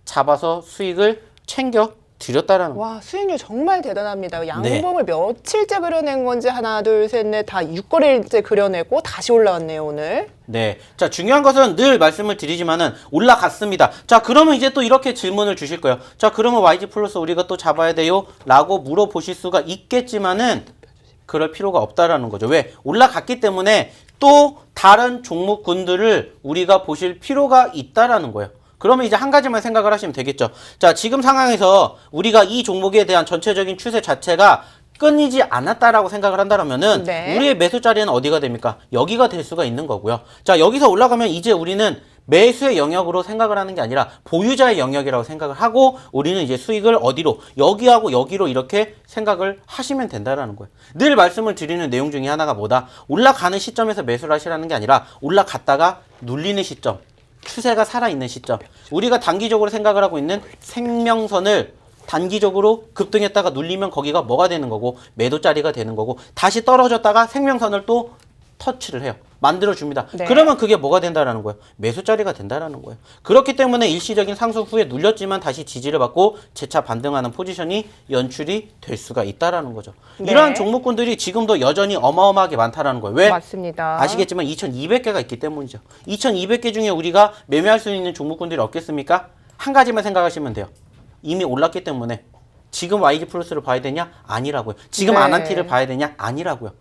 잡아서 수익을 챙겨 드렸다라는 거예요. 와, 수익률 정말 대단합니다. 양봉을 며칠째 그려낸 건지 하나, 둘, 셋, 넷 다 6거래일째 그려내고 다시 올라왔네요, 오늘. 네. 자, 중요한 것은 늘 말씀을 드리지만은 올라갔습니다. 자, 그러면 이제 또 이렇게 질문을 주실 거예요. 자, 그러면 YG 플러스 우리가 또 잡아야 돼요? 라고 물어보실 수가 있겠지만은 그럴 필요가 없다라는 거죠. 왜? 올라갔기 때문에 또 다른 종목군들을 우리가 보실 필요가 있다라는 거예요. 그러면 이제 한 가지만 생각을 하시면 되겠죠. 자, 지금 상황에서 우리가 이 종목에 대한 전체적인 추세 자체가 끊이지 않았다라고 생각을 한다면은 네. 우리의 매수 자리는 어디가 됩니까? 여기가 될 수가 있는 거고요. 자, 여기서 올라가면 이제 우리는 매수의 영역으로 생각을 하는 게 아니라 보유자의 영역이라고 생각을 하고 우리는 이제 수익을 어디로 여기하고 여기로 이렇게 생각을 하시면 된다라는 거예요. 늘 말씀을 드리는 내용 중에 하나가 뭐다? 올라가는 시점에서 매수를 하시라는 게 아니라 올라갔다가 눌리는 시점, 추세가 살아있는 시점, 우리가 단기적으로 생각을 하고 있는 생명선을 단기적으로 급등했다가 눌리면 거기가 뭐가 되는 거고 매도 자리가 되는 거고 다시 떨어졌다가 생명선을 또 터치를 해요. 만들어줍니다. 네. 그러면 그게 뭐가 된다라는 거예요? 매수 자리가 된다라는 거예요. 그렇기 때문에 일시적인 상승 후에 눌렸지만 다시 지지를 받고 재차 반등하는 포지션이 연출이 될 수가 있다라는 거죠. 네. 이러한 종목군들이 지금도 여전히 어마어마하게 많다라는 거예요. 왜? 맞습니다. 아시겠지만 2200개가 있기 때문이죠. 2200개 중에 우리가 매매할 수 있는 종목군들이 없겠습니까? 한 가지만 생각하시면 돼요. 이미 올랐기 때문에 지금 YG 플러스를 봐야 되냐? 아니라고요. 지금 네. 아난티를 봐야 되냐? 아니라고요.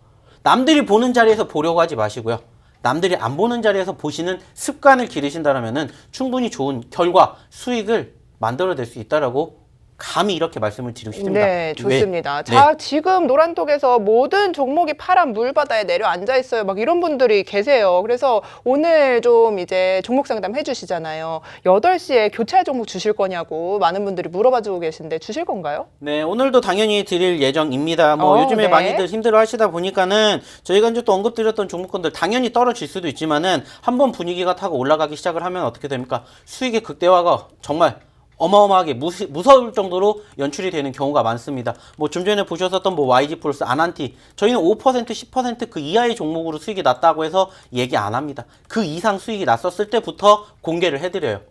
남들이 보는 자리에서 보려고 하지 마시고요. 남들이 안 보는 자리에서 보시는 습관을 기르신다면은 충분히 좋은 결과, 수익을 만들어낼 수 있다라고 감히 이렇게 말씀을 드리고 싶습니다. 네, 좋습니다. 왜? 자, 네. 지금 노란톡에서 모든 종목이 파란 물바다에 내려앉아 있어요. 막 이런 분들이 계세요. 그래서 오늘 좀 이제 종목 상담 해주시잖아요. 8시에 교차할 종목 주실 거냐고 많은 분들이 물어봐주고 계신데 주실 건가요? 네, 오늘도 당연히 드릴 예정입니다. 요즘에 네. 많이들 힘들어 하시다 보니까는 저희가 이제 또 언급드렸던 종목군들 당연히 떨어질 수도 있지만은 한번 분위기가 타고 올라가기 시작을 하면 어떻게 됩니까? 수익의 극대화가 정말 어마어마하게 무서울 정도로 연출이 되는 경우가 많습니다. 좀 전에 보셨었던 YG 플러스, 아난티 저희는 5% 10% 그 이하의 종목으로 수익이 났다고 해서 얘기 안 합니다. 그 이상 수익이 났었을 때부터 공개를 해드려요.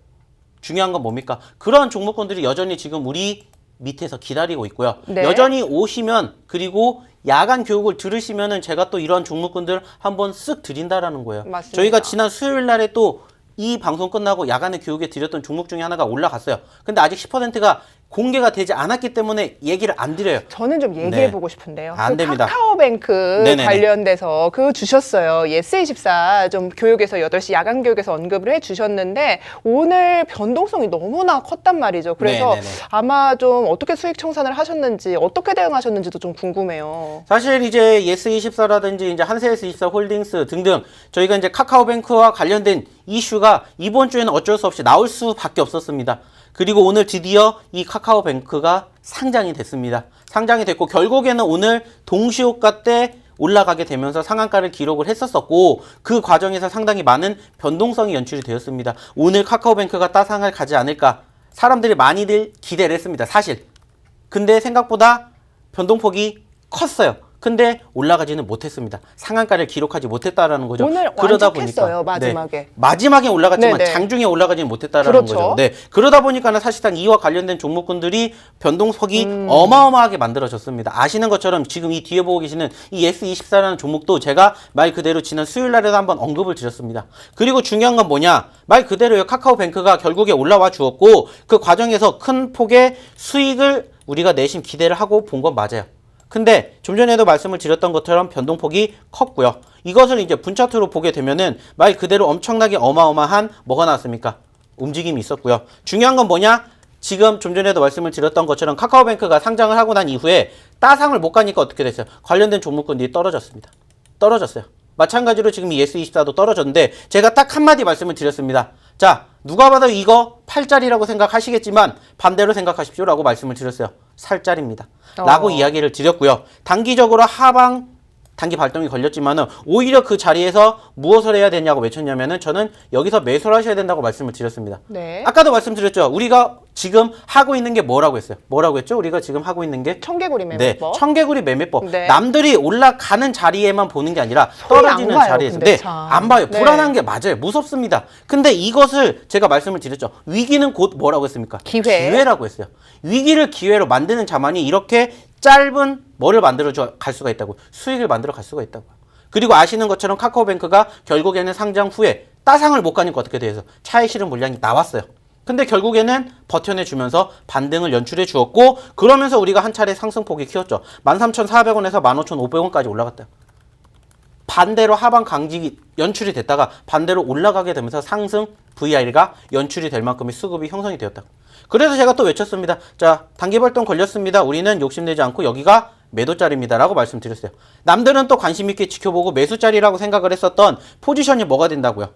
중요한 건 뭡니까? 그런 종목군들이 여전히 지금 우리 밑에서 기다리고 있고요. 네. 여전히 오시면 그리고 야간 교육을 들으시면은 제가 또 이런 종목군들 한번 쓱 드린다라는 거예요. 맞습니다. 저희가 지난 수요일 날에 또 이 방송 끝나고 야간에 교육에 드렸던 종목 중에 하나가 올라갔어요. 근데 아직 10%가 공개가 되지 않았기 때문에 얘기를 안 드려요. 저는 좀 얘기해보고 싶은데요. 안 됩니다. 카카오뱅크 네네네. 관련돼서 그거 주셨어요. 예스24 좀 교육에서 8시 야간 교육에서 언급을 해주셨는데 오늘 변동성이 너무나 컸단 말이죠. 그래서 네네네. 아마 좀 어떻게 수익 청산을 하셨는지 어떻게 대응하셨는지도 좀 궁금해요. 사실 이제 예스24라든지 이제 한세스24 홀딩스 등등 저희가 이제 카카오뱅크와 관련된 이슈가 이번 주에는 어쩔 수 없이 나올 수밖에 없었습니다. 그리고 오늘 드디어 이 카카오뱅크가 상장이 됐습니다. 상장이 됐고 결국에는 오늘 동시호가 때 올라가게 되면서 상한가를 기록을 했었고 그 과정에서 상당히 많은 변동성이 연출이 되었습니다. 오늘 카카오뱅크가 따상을 가지 않을까 사람들이 많이들 기대를 했습니다. 사실. 근데 생각보다 변동폭이 컸어요. 근데 올라가지는 못했습니다. 상한가를 기록하지 못했다라는 거죠. 오늘 그러다 완착했어요, 보니까 마지막에. 네, 마지막에 올라갔지만 네네. 장중에 올라가지는 못했다라는 그렇죠. 거죠. 네, 그러다 보니까는 사실상 이와 관련된 종목군들이 변동폭이 어마어마하게 만들어졌습니다. 아시는 것처럼 지금 이 뒤에 보고 계시는 이 S24라는 종목도 제가 말 그대로 지난 수요일 날에도 한번 언급을 드렸습니다. 그리고 중요한 건 뭐냐? 말 그대로요. 카카오뱅크가 결국에 올라와 주었고 그 과정에서 큰 폭의 수익을 우리가 내심 기대를 하고 본 건 맞아요. 근데 좀 전에도 말씀을 드렸던 것처럼 변동폭이 컸고요. 이것을 이제 분차트로 보게 되면은 말 그대로 엄청나게 어마어마한 뭐가 나왔습니까? 움직임이 있었고요. 중요한 건 뭐냐? 지금 좀 전에도 말씀을 드렸던 것처럼 카카오뱅크가 상장을 하고 난 이후에 따상을 못 가니까 어떻게 됐어요? 관련된 종목군들이 떨어졌습니다. 떨어졌어요. 마찬가지로 지금 이 S24도 떨어졌는데 제가 딱 한마디 말씀을 드렸습니다. 자, 누가 봐도 이거 팔자리라고 생각하시겠지만 반대로 생각하십시오라고 말씀을 드렸어요. 살자리입니다. 라고 이야기를 드렸고요. 단기적으로 하방 단기 발동이 걸렸지만은 오히려 그 자리에서 무엇을 해야 되냐고 외쳤냐면은 저는 여기서 매수를 하셔야 된다고 말씀을 드렸습니다. 네. 아까도 말씀드렸죠. 우리가 지금 하고 있는 게 뭐라고 했어요? 뭐라고 했죠? 우리가 지금 하고 있는 게 청개구리 매매법. 네, 청개구리 매매법. 네. 남들이 올라가는 자리에만 보는 게 아니라 손이 떨어지는 안 가요, 자리에서 근데 네, 참. 안 봐요. 네. 불안한 게 맞아요. 무섭습니다. 근데 이것을 제가 말씀을 드렸죠. 위기는 곧 뭐라고 했습니까? 기회라고 했어요. 위기를 기회로 만드는 자만이 이렇게 짧은 뭐를 만들어 갈 수가 있다고. 수익을 만들어 갈 수가 있다고. 그리고 아시는 것처럼 카카오뱅크가 결국에는 상장 후에 따상을 못 가니까 어떻게 돼서 차익 실현 물량이 나왔어요. 근데 결국에는 버텨내주면서 반등을 연출해 주었고 그러면서 우리가 한 차례 상승폭이 키웠죠. 13,400원에서 15,500원까지 올라갔다. 반대로 하방 강직이 연출이 됐다가 반대로 올라가게 되면서 상승 VR가 연출이 될 만큼의 수급이 형성이 되었다. 그래서 제가 또 외쳤습니다. 자, 단기 발동 걸렸습니다. 우리는 욕심내지 않고 여기가 매도짜리입니다라고 말씀드렸어요. 남들은 또 관심 있게 지켜보고 매수짜리라고 생각을 했었던 포지션이 뭐가 된다고요?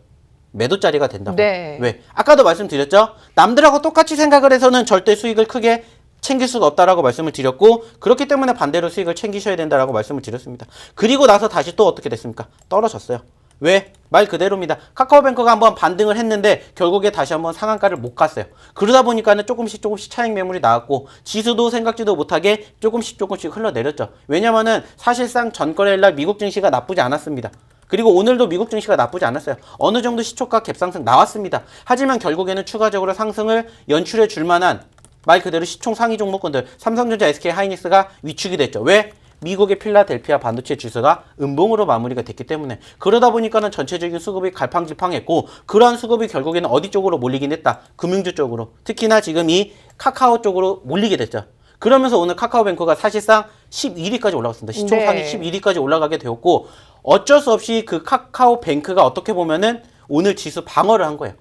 매도짜리가 된다고. 네. 왜? 아까도 말씀드렸죠? 남들하고 똑같이 생각을 해서는 절대 수익을 크게 챙길 수가 없다라고 말씀을 드렸고, 그렇기 때문에 반대로 수익을 챙기셔야 된다라고 말씀을 드렸습니다. 그리고 나서 다시 또 어떻게 됐습니까? 떨어졌어요. 왜? 말 그대로입니다. 카카오뱅크가 한번 반등을 했는데 결국에 다시 한번 상한가를 못 갔어요. 그러다 보니까는 조금씩 차익 매물이 나왔고, 지수도 생각지도 못하게 조금씩 흘러내렸죠. 왜냐면은 사실상 전거래일 날 미국 증시가 나쁘지 않았습니다. 그리고 오늘도 미국 증시가 나쁘지 않았어요. 어느 정도 시초가 갭상승 나왔습니다. 하지만 결국에는 추가적으로 상승을 연출해 줄 만한 말 그대로 시총 상위 종목군들, 삼성전자, SK 하이닉스가 위축이 됐죠. 왜? 미국의 필라델피아 반도체 지수가 음봉으로 마무리가 됐기 때문에. 그러다 보니까는 전체적인 수급이 갈팡질팡했고, 그러한 수급이 결국에는 어디 쪽으로 몰리긴 했다. 금융주 쪽으로. 특히나 지금 이 카카오 쪽으로 몰리게 됐죠. 그러면서 오늘 카카오뱅크가 사실상 11위까지 올라갔습니다. 시총 상위 11위까지 올라가게 되었고, 어쩔 수 없이 그 카카오뱅크가 어떻게 보면은 오늘 지수 방어를 한 거예요.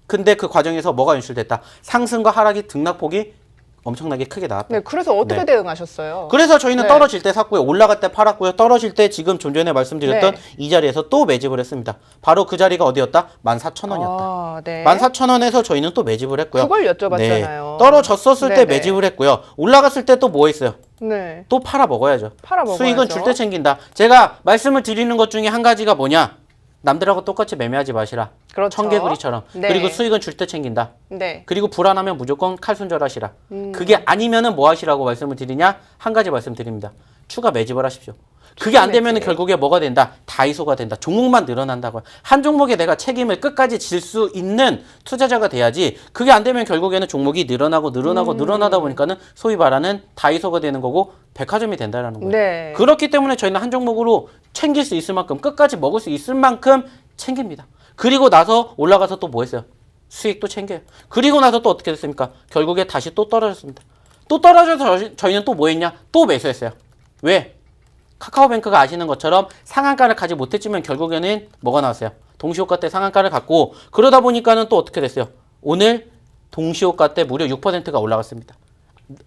근데 그 과정에서 뭐가 연출됐다? 상승과 하락이 등락폭이 엄청나게 크게 나왔다. 네, 그래서 어떻게 대응하셨어요? 그래서 저희는 떨어질 때 샀고요. 올라갈 때 팔았고요. 떨어질 때 지금 좀 전에 말씀드렸던 이 자리에서 또 매집을 했습니다. 바로 그 자리가 어디였다? 14,000원이었다. 아, 네. 14,000원에서 저희는 또 매집을 했고요. 그걸 여쭤봤잖아요. 네. 떨어졌었을 때 매집을 했고요. 올라갔을 때 또 뭐 했어요? 네. 또 팔아 먹어야죠. 팔아 먹어야죠. 수익은 줄 때 챙긴다. 제가 말씀을 드리는 것 중에 한 가지가 뭐냐? 남들하고 똑같이 매매하지 마시라. 그렇죠. 청개구리처럼. 네. 그리고 수익은 줄 때 챙긴다. 네. 그리고 불안하면 무조건 칼손절하시라. 그게 아니면은 뭐 하시라고 말씀을 드리냐? 한 가지 말씀드립니다. 추가 매집을 하십시오. 그게 안 되면 결국에 뭐가 된다? 다이소가 된다. 종목만 늘어난다고요. 한 종목에 내가 책임을 끝까지 질 수 있는 투자자가 돼야지. 그게 안 되면 결국에는 종목이 늘어나다 보니까는 소위 말하는 다이소가 되는 거고 백화점이 된다라는 거예요. 네. 그렇기 때문에 저희는 한 종목으로 챙길 수 있을 만큼, 끝까지 먹을 수 있을 만큼 챙깁니다. 그리고 나서 올라가서 또 뭐 했어요? 수익도 챙겨요. 그리고 나서 또 어떻게 됐습니까? 결국에 다시 또 떨어졌습니다. 또 떨어져서 저희는 또 뭐 했냐? 또 매수했어요. 왜? 카카오뱅크가 아시는 것처럼 상한가를 가지 못했지만 결국에는 뭐가 나왔어요? 동시호가 때 상한가를 갖고, 그러다 보니까는 또 어떻게 됐어요? 오늘 동시호가 때 무려 6%가 올라갔습니다.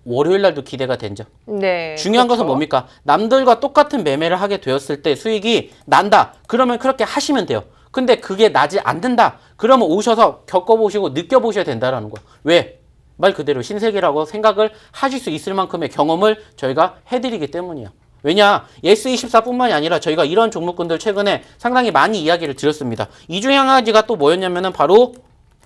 월요일 날도 기대가 된죠. 네. 중요한 그렇죠. 것은 뭡니까? 남들과 똑같은 매매를 하게 되었을 때 수익이 난다. 그러면 그렇게 하시면 돼요. 근데 그게 나지 않는다. 그러면 오셔서 겪어보시고 느껴보셔야 된다라는 거예요. 왜? 말 그대로 신세계라고 생각을 하실 수 있을 만큼의 경험을 저희가 해드리기 때문이에요. 왜냐? 예스24뿐만이 아니라 저희가 이런 종목군들 최근에 상당히 많이 이야기를 드렸습니다. 이 중에 한 가지가 또 뭐였냐면은 바로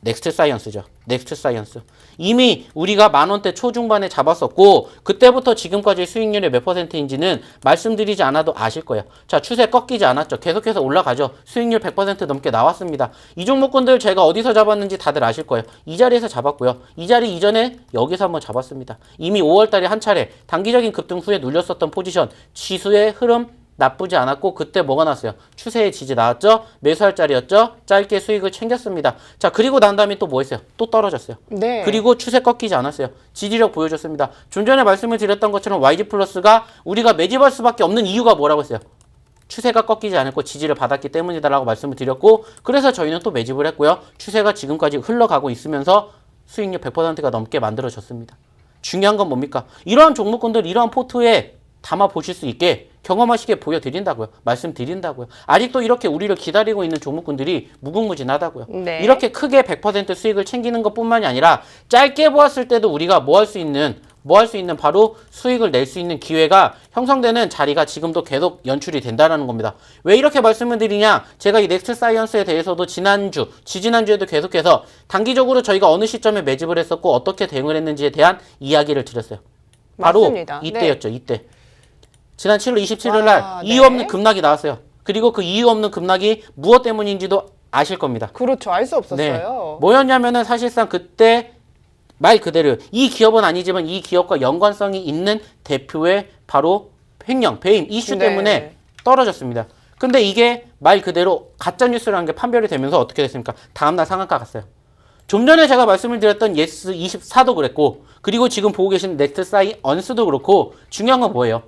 넥스트 사이언스죠. 넥스트 사이언스. 이미 우리가 10,000원대 초중반에 잡았었고, 그때부터 지금까지 수익률이 몇 %인지는 말씀드리지 않아도 아실 거예요. 자, 추세 꺾이지 않았죠. 계속해서 올라가죠. 수익률 100% 넘게 나왔습니다. 이 종목군들 제가 어디서 잡았는지 다들 아실 거예요. 이 자리에서 잡았고요. 이 자리 이전에 여기서 한번 잡았습니다. 이미 5월달에 한 차례 단기적인 급등 후에 눌렸었던 포지션, 지수의 흐름 나쁘지 않았고, 그때 뭐가 났어요? 추세의 지지 나왔죠? 매수할 자리였죠? 짧게 수익을 챙겼습니다. 자, 그리고 난 다음에 또 뭐 했어요? 또 떨어졌어요. 네. 그리고 추세 꺾이지 않았어요. 지지력 보여줬습니다. 좀 전에 말씀을 드렸던 것처럼 YG 플러스가 우리가 매집할 수밖에 없는 이유가 뭐라고 했어요? 추세가 꺾이지 않았고 지지를 받았기 때문이다라고 말씀을 드렸고, 그래서 저희는 또 매집을 했고요. 추세가 지금까지 흘러가고 있으면서 수익률 100%가 넘게 만들어졌습니다. 중요한 건 뭡니까? 이러한 종목군들, 이러한 포트에 담아 보실 수 있게 경험하시게 보여드린다고요. 말씀드린다고요. 아직도 이렇게 우리를 기다리고 있는 종목군들이 무궁무진하다고요. 네. 이렇게 크게 100% 수익을 챙기는 것뿐만이 아니라 짧게 보았을 때도 우리가 뭐 할 수 있는 바로 수익을 낼 수 있는 기회가 형성되는 자리가 지금도 계속 연출이 된다는 겁니다. 왜 이렇게 말씀을 드리냐? 제가 이 넥스트 사이언스에 대해서도 지지난주에도 계속해서 단기적으로 저희가 어느 시점에 매집을 했었고 어떻게 대응을 했는지에 대한 이야기를 드렸어요. 바로 맞습니다. 이때였죠. 네. 이때. 지난 7월 27일 날 이유 없는 급락이 나왔어요. 그리고 그 이유 없는 급락이 무엇 때문인지도 아실 겁니다. 그렇죠. 알 수 없었어요. 네. 뭐였냐면은 사실상 그때 말 그대로 이 기업은 아니지만 이 기업과 연관성이 있는 대표의 바로 횡령, 배임 이슈 때문에 떨어졌습니다. 근데 이게 말 그대로 가짜뉴스라는 게 판별이 되면서 어떻게 됐습니까? 다음날 상한가 갔어요. 좀 전에 제가 말씀을 드렸던 예스24도 그랬고, 그리고 지금 보고 계신 넥스트 사이언스도 그렇고, 중요한 건 뭐예요?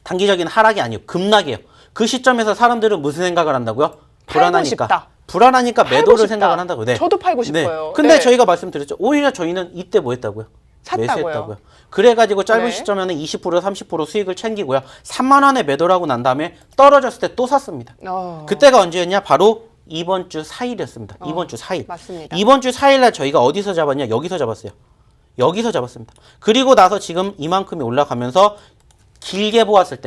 단기적인 하락이 아니고 급락이에요. 그 시점에서 사람들은 무슨 생각을 한다고요? 불안하니까. 불안하니까 매도를 생각을 한다고요. 네. 저도 팔고 싶어요. 근데 네. 저희가 말씀드렸죠. 오히려 저희는 이때 뭐 했다고요? 샀다고요? 매수했다고요. 그래가지고 짧은 네. 시점에는 20% 30% 수익을 챙기고요. 3만 원에 매도를 하고 난 다음에 떨어졌을 때 또 샀습니다. 그때가 언제였냐? 바로 이번 주 4일이었습니다. 이번 주 4일. 맞습니다. 이번 주 4일날 저희가 어디서 잡았냐? 여기서 잡았어요. 여기서 잡았습니다. 그리고 나서 지금 이만큼이 올라가면서 길게 보았을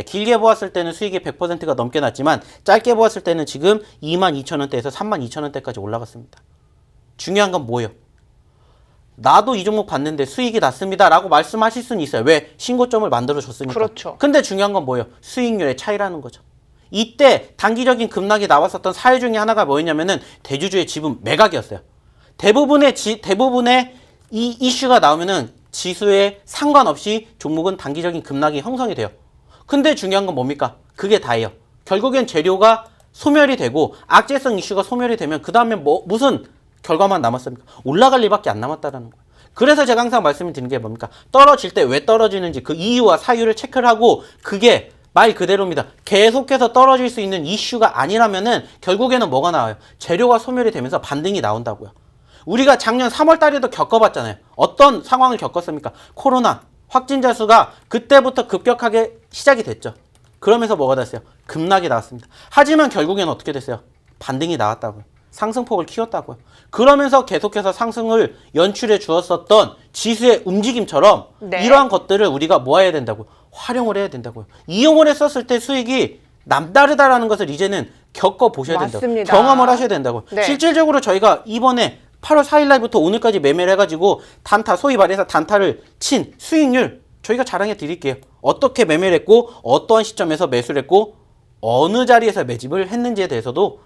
때는 수익이 100%가 넘게 났지만 짧게 보았을 때는 지금 22,000원대에서 32,000원대까지 올라갔습니다. 중요한 건 뭐예요? 나도 이 종목 봤는데 수익이 났습니다 라고 말씀하실 수는 있어요. 왜? 신고점을 만들어줬으니까. 그렇죠. 근데 중요한 건 뭐예요? 수익률의 차이라는 거죠. 이때 단기적인 급락이 나왔었던 사유 중에 하나가 뭐였냐면은 대주주의 지분 매각이었어요. 대부분의 이 이슈가 나오면은 지수에 상관없이 종목은 단기적인 급락이 형성이 돼요. 근데 중요한 건 뭡니까? 그게 다예요. 결국엔 재료가 소멸이 되고 악재성 이슈가 소멸이 되면 그 다음에 무슨 결과만 남았습니까? 올라갈 일밖에 안 남았다라는 거예요. 그래서 제가 항상 말씀을 드리는 게 뭡니까? 떨어질 때 왜 떨어지는지 그 이유와 사유를 체크를 하고 그게 말 그대로입니다. 계속해서 떨어질 수 있는 이슈가 아니라면은 결국에는 뭐가 나와요? 재료가 소멸이 되면서 반등이 나온다고요. 우리가 작년 3월 달에도 겪어봤잖아요. 어떤 상황을 겪었습니까? 코로나 확진자 수가 그때부터 급격하게 시작이 됐죠. 그러면서 뭐가 됐어요? 급락이 나왔습니다. 하지만 결국에는 어떻게 됐어요? 반등이 나왔다고요. 상승폭을 키웠다고요. 그러면서 계속해서 상승을 연출해 주었었던 지수의 움직임처럼 네. 이러한 것들을 우리가 뭐 해야 된다고요? 활용을 해야 된다고요. 이용을 했었을 때 수익이 남다르다라는 것을 이제는 겪어보셔야 된다고요. 맞습니다. 경험을 하셔야 된다고요. 네. 실질적으로 저희가 이번에 8월 4일 날부터 오늘까지 매매를 해가지고 단타, 소위 말해서 단타를 친 수익률 저희가 자랑해 드릴게요. 어떻게 매매를 했고 어떠한 시점에서 매수를 했고 어느 자리에서 매집을 했는지에 대해서도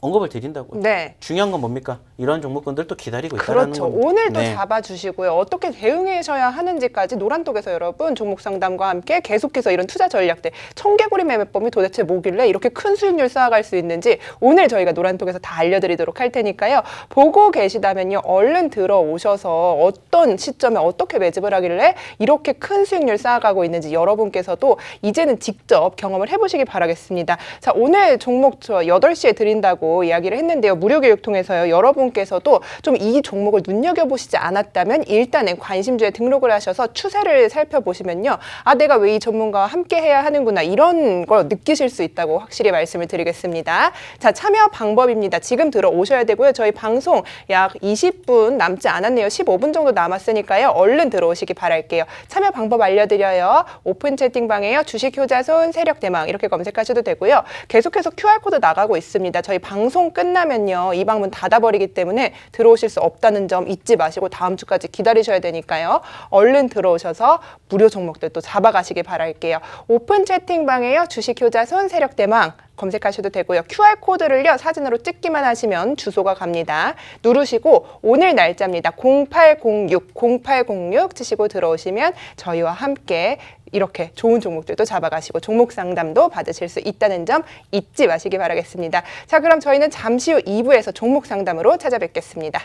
언급을 드린다고요. 네. 중요한 건 뭡니까? 이런 종목군들도 기다리고 있다는 그렇죠. 겁니다. 오늘도 네. 잡아주시고요. 어떻게 대응하셔야 하는지까지 노란톡에서 여러분 종목 상담과 함께 계속해서 이런 투자 전략들 청개구리 매매법이 도대체 뭐길래 이렇게 큰 수익률 쌓아갈 수 있는지 오늘 저희가 노란톡에서 다 알려드리도록 할 테니까요. 보고 계시다면요. 얼른 들어오셔서 어떤 시점에 어떻게 매집을 하길래 이렇게 큰 수익률 쌓아가고 있는지 여러분께서도 이제는 직접 경험을 해보시기 바라겠습니다. 자, 오늘 종목 저 8시에 드린다고 이야기를 했는데요. 무료 교육 통해서요. 여러분께서도 좀 이 종목을 눈여겨보시지 않았다면 일단은 관심주에 등록을 하셔서 추세를 살펴보시면요. 아, 내가 왜 이 전문가와 함께 해야 하는구나 이런 걸 느끼실 수 있다고 확실히 말씀을 드리겠습니다. 자, 참여 방법입니다. 지금 들어오셔야 되고요. 저희 방송 약 20분 남지 않았네요. 15분 정도 남았으니까요. 얼른 들어오시기 바랄게요. 참여 방법 알려드려요. 오픈 채팅방에요. 주식 효자손 세력 대망 이렇게 검색하셔도 되고요. 계속해서 QR코드 나가고 있습니다. 저희 방송 끝나면요. 이 방문 닫아버리기 때문에 들어오실 수 없다는 점 잊지 마시고 다음 주까지 기다리셔야 되니까요. 얼른 들어오셔서 무료 종목들 또 잡아가시길 바랄게요. 오픈 채팅방에요. 주식 효자손 세력 대망 검색하셔도 되고요. QR코드를요. 사진으로 찍기만 하시면 주소가 갑니다. 누르시고 오늘 날짜입니다. 0806 치시고 들어오시면 저희와 함께 이렇게 좋은 종목들도 잡아가시고 종목 상담도 받으실 수 있다는 점 잊지 마시기 바라겠습니다. 자, 그럼 저희는 잠시 후 2부에서 종목 상담으로 찾아뵙겠습니다.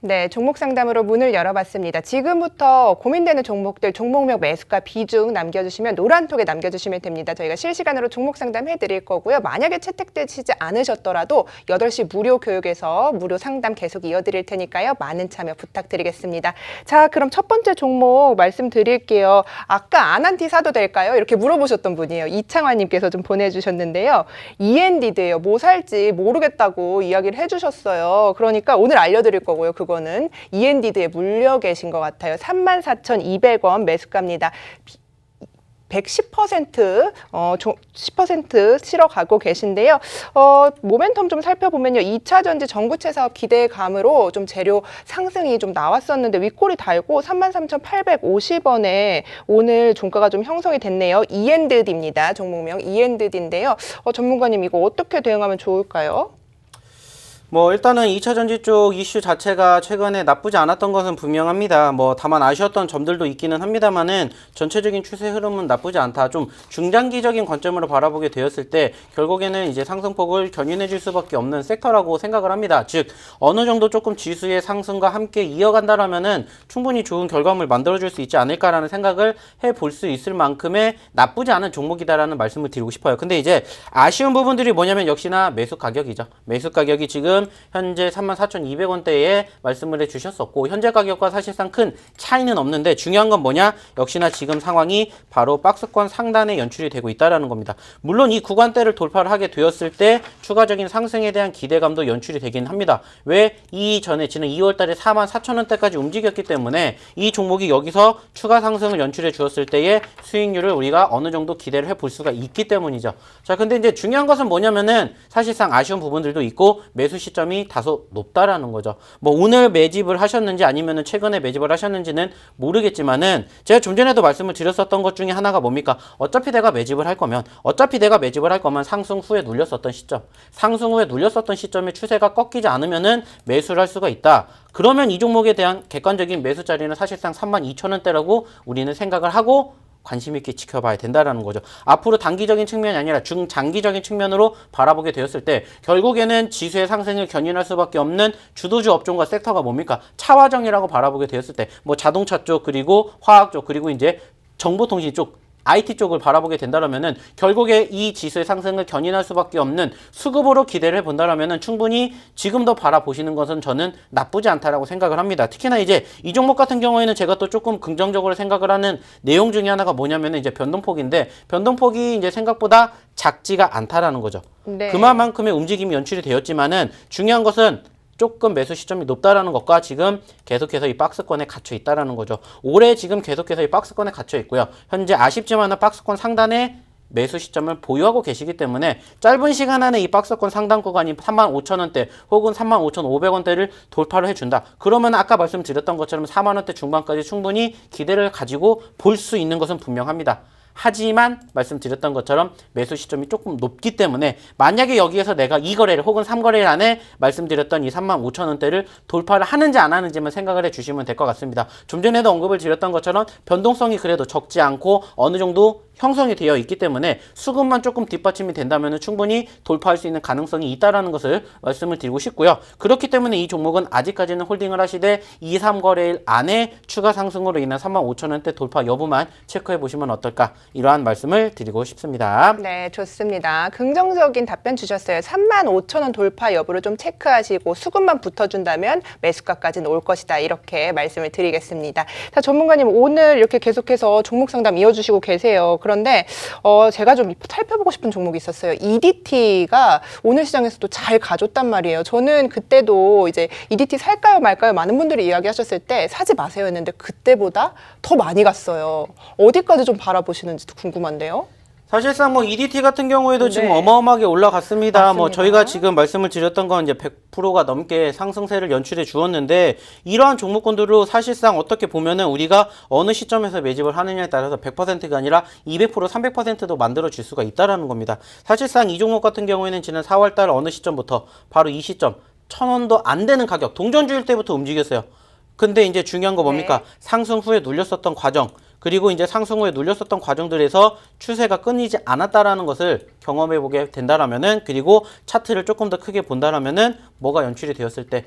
네, 종목 상담으로 문을 열어봤습니다. 지금부터 고민되는 종목들, 종목명 매수가 비중 남겨주시면 노란톡에 남겨주시면 됩니다. 저희가 실시간으로 종목 상담 해드릴 거고요. 만약에 채택되시지 않으셨더라도 8시 무료 교육에서 무료 상담 계속 이어드릴 테니까요. 많은 참여 부탁드리겠습니다. 자, 그럼 첫 번째 종목 말씀드릴게요. 아까 아난티 사도 될까요? 이렇게 물어보셨던 분이에요. 이창환님께서 좀 보내주셨는데요. END드예요. 뭐 살지 모르겠다고 이야기를 해주셨어요. 그러니까 오늘 알려드릴 거고요. 그거는 END드에 물려 계신 것 같아요. 34,200원 매수가입니다. 110% 10% 실어 가고 계신데요. 모멘텀 좀 살펴보면요. 2차 전지 전구체 사업 기대감으로 좀 재료 상승이 좀 나왔었는데 윗골이 달고 33,850원에 오늘 종가가 좀 형성이 됐네요. END입니다. 종목명 END인데요. 전문가님 이거 어떻게 대응하면 좋을까요? 뭐 일단은 2차 전지 쪽 이슈 자체가 최근에 나쁘지 않았던 것은 분명합니다. 뭐 다만 아쉬웠던 점들도 있기는 합니다만은 전체적인 추세 흐름은 나쁘지 않다. 좀 중장기적인 관점으로 바라보게 되었을 때 결국에는 이제 상승폭을 견인해 줄 수밖에 없는 섹터라고 생각을 합니다. 즉 어느 정도 조금 지수의 상승과 함께 이어간다라면은 충분히 좋은 결과물 만들어 줄 수 있지 않을까라는 생각을 해볼 수 있을 만큼의 나쁘지 않은 종목이다라는 말씀을 드리고 싶어요. 근데 이제 아쉬운 부분들이 뭐냐면 역시나 매수 가격이죠. 매수 가격이 지금 현재 34,200원대에 말씀을 해주셨었고 현재 가격과 사실상 큰 차이는 없는데 중요한 건 뭐냐? 역시나 지금 상황이 바로 박스권 상단에 연출이 되고 있다는 겁니다. 물론 이 구간대를 돌파를 하게 되었을 때 추가적인 상승에 대한 기대감도 연출이 되긴 합니다. 왜? 이전에 지난 2월달에 44,000원대까지 움직였기 때문에 이 종목이 여기서 추가 상승을 연출해 주었을 때의 수익률을 우리가 어느 정도 기대를 해볼 수가 있기 때문이죠. 자, 근데 이제 중요한 것은 뭐냐면은 사실상 아쉬운 부분들도 있고 매수 시점이 다소 높다라는 거죠. 뭐 오늘 매집을 하셨는지 아니면은 최근에 매집을 하셨는지는 모르겠지만은 제가 좀 전에도 말씀을 드렸었던 것 중에 하나가 뭡니까? 어차피 내가 매집을 할 거면 상승 후에 눌렸었던 시점, 상승 후에 눌렸었던 시점의 추세가 꺾이지 않으면은 매수를 할 수가 있다. 그러면 이 종목에 대한 객관적인 매수 자리는 사실상 32,000원대라고 우리는 생각을 하고 관심 있게 지켜봐야 된다라는 거죠. 앞으로 단기적인 측면이 아니라 중장기적인 측면으로 바라보게 되었을 때 결국에는 지수의 상승을 견인할 수밖에 없는 주도주 업종과 섹터가 뭡니까? 차화정이라고 바라보게 되었을 때 뭐 자동차 쪽 그리고 화학 쪽 그리고 이제 정보통신 쪽 IT 쪽을 바라보게 된다면은 결국에 이 지수의 상승을 견인할 수밖에 없는 수급으로 기대를 해본다면은 충분히 지금도 바라보시는 것은 저는 나쁘지 않다라고 생각을 합니다. 특히나 이제 이 종목 같은 경우에는 제가 또 조금 긍정적으로 생각을 하는 내용 중에 하나가 뭐냐면은 이제 변동폭인데 변동폭이 이제 생각보다 작지가 않다라는 거죠. 네. 그만큼의 움직임이 연출이 되었지만은 중요한 것은 조금 매수 시점이 높다라는 것과 지금 계속해서 이 박스권에 갇혀 있다라는 거죠. 올해 지금 계속해서 이 박스권에 갇혀 있고요. 현재 아쉽지만 박스권 상단에 매수 시점을 보유하고 계시기 때문에 짧은 시간 안에 이 박스권 상단 구간이 35,000원대 혹은 35,500원대를 돌파를 해준다. 그러면 아까 말씀드렸던 것처럼 4만원대 중반까지 충분히 기대를 가지고 볼 수 있는 것은 분명합니다. 하지만 말씀드렸던 것처럼 매수 시점이 조금 높기 때문에 만약에 여기에서 내가 2거래를 혹은 3거래일 안에 말씀드렸던 이 35,000원대를 돌파를 하는지 안 하는지만 생각을 해주시면 될 것 같습니다. 좀 전에도 언급을 드렸던 것처럼 변동성이 그래도 적지 않고 어느 정도 형성이 되어 있기 때문에 수급만 조금 뒷받침이 된다면 충분히 돌파할 수 있는 가능성이 있다는 것을 말씀을 드리고 싶고요. 그렇기 때문에 이 종목은 아직까지는 홀딩을 하시되 2, 3거래일 안에 추가 상승으로 인한 35,000원대 돌파 여부만 체크해 보시면 어떨까 이러한 말씀을 드리고 싶습니다. 네, 좋습니다. 긍정적인 답변 주셨어요. 35,000원 돌파 여부를 좀 체크하시고 수급만 붙어준다면 매수가까지는 올 것이다. 이렇게 말씀을 드리겠습니다. 자, 전문가님 오늘 이렇게 계속해서 종목 상담 이어주시고 계세요. 그런데 제가 좀 살펴보고 싶은 종목이 있었어요. EDT가 오늘 시장에서도 잘 가졌단 말이에요. 저는 그때도 이제 EDT 살까요 말까요 많은 분들이 이야기하셨을 때 사지 마세요 했는데 그때보다 더 많이 갔어요. 어디까지 좀 바라보시는지도 궁금한데요. 사실상 뭐 EDT 같은 경우에도 네. 지금 어마어마하게 올라갔습니다. 맞습니다. 뭐 저희가 지금 말씀을 드렸던 건 이제 100%가 넘게 상승세를 연출해 주었는데 이러한 종목군들로 사실상 어떻게 보면은 우리가 어느 시점에서 매집을 하느냐에 따라서 100%가 아니라 200%, 300%도 만들어 줄 수가 있다라는 겁니다. 사실상 이 종목 같은 경우에는 지난 4월달 어느 시점부터 바로 이 시점 1,000원도 안 되는 가격 동전주일 때부터 움직였어요. 근데 이제 중요한 거 뭡니까? 네. 상승 후에 눌렸었던 과정 그리고 이제 상승 후에 눌렸었던 과정들에서 추세가 끊이지 않았다라는 것을 경험해 보게 된다라면은 그리고 차트를 조금 더 크게 본다라면은 뭐가 연출이 되었을 때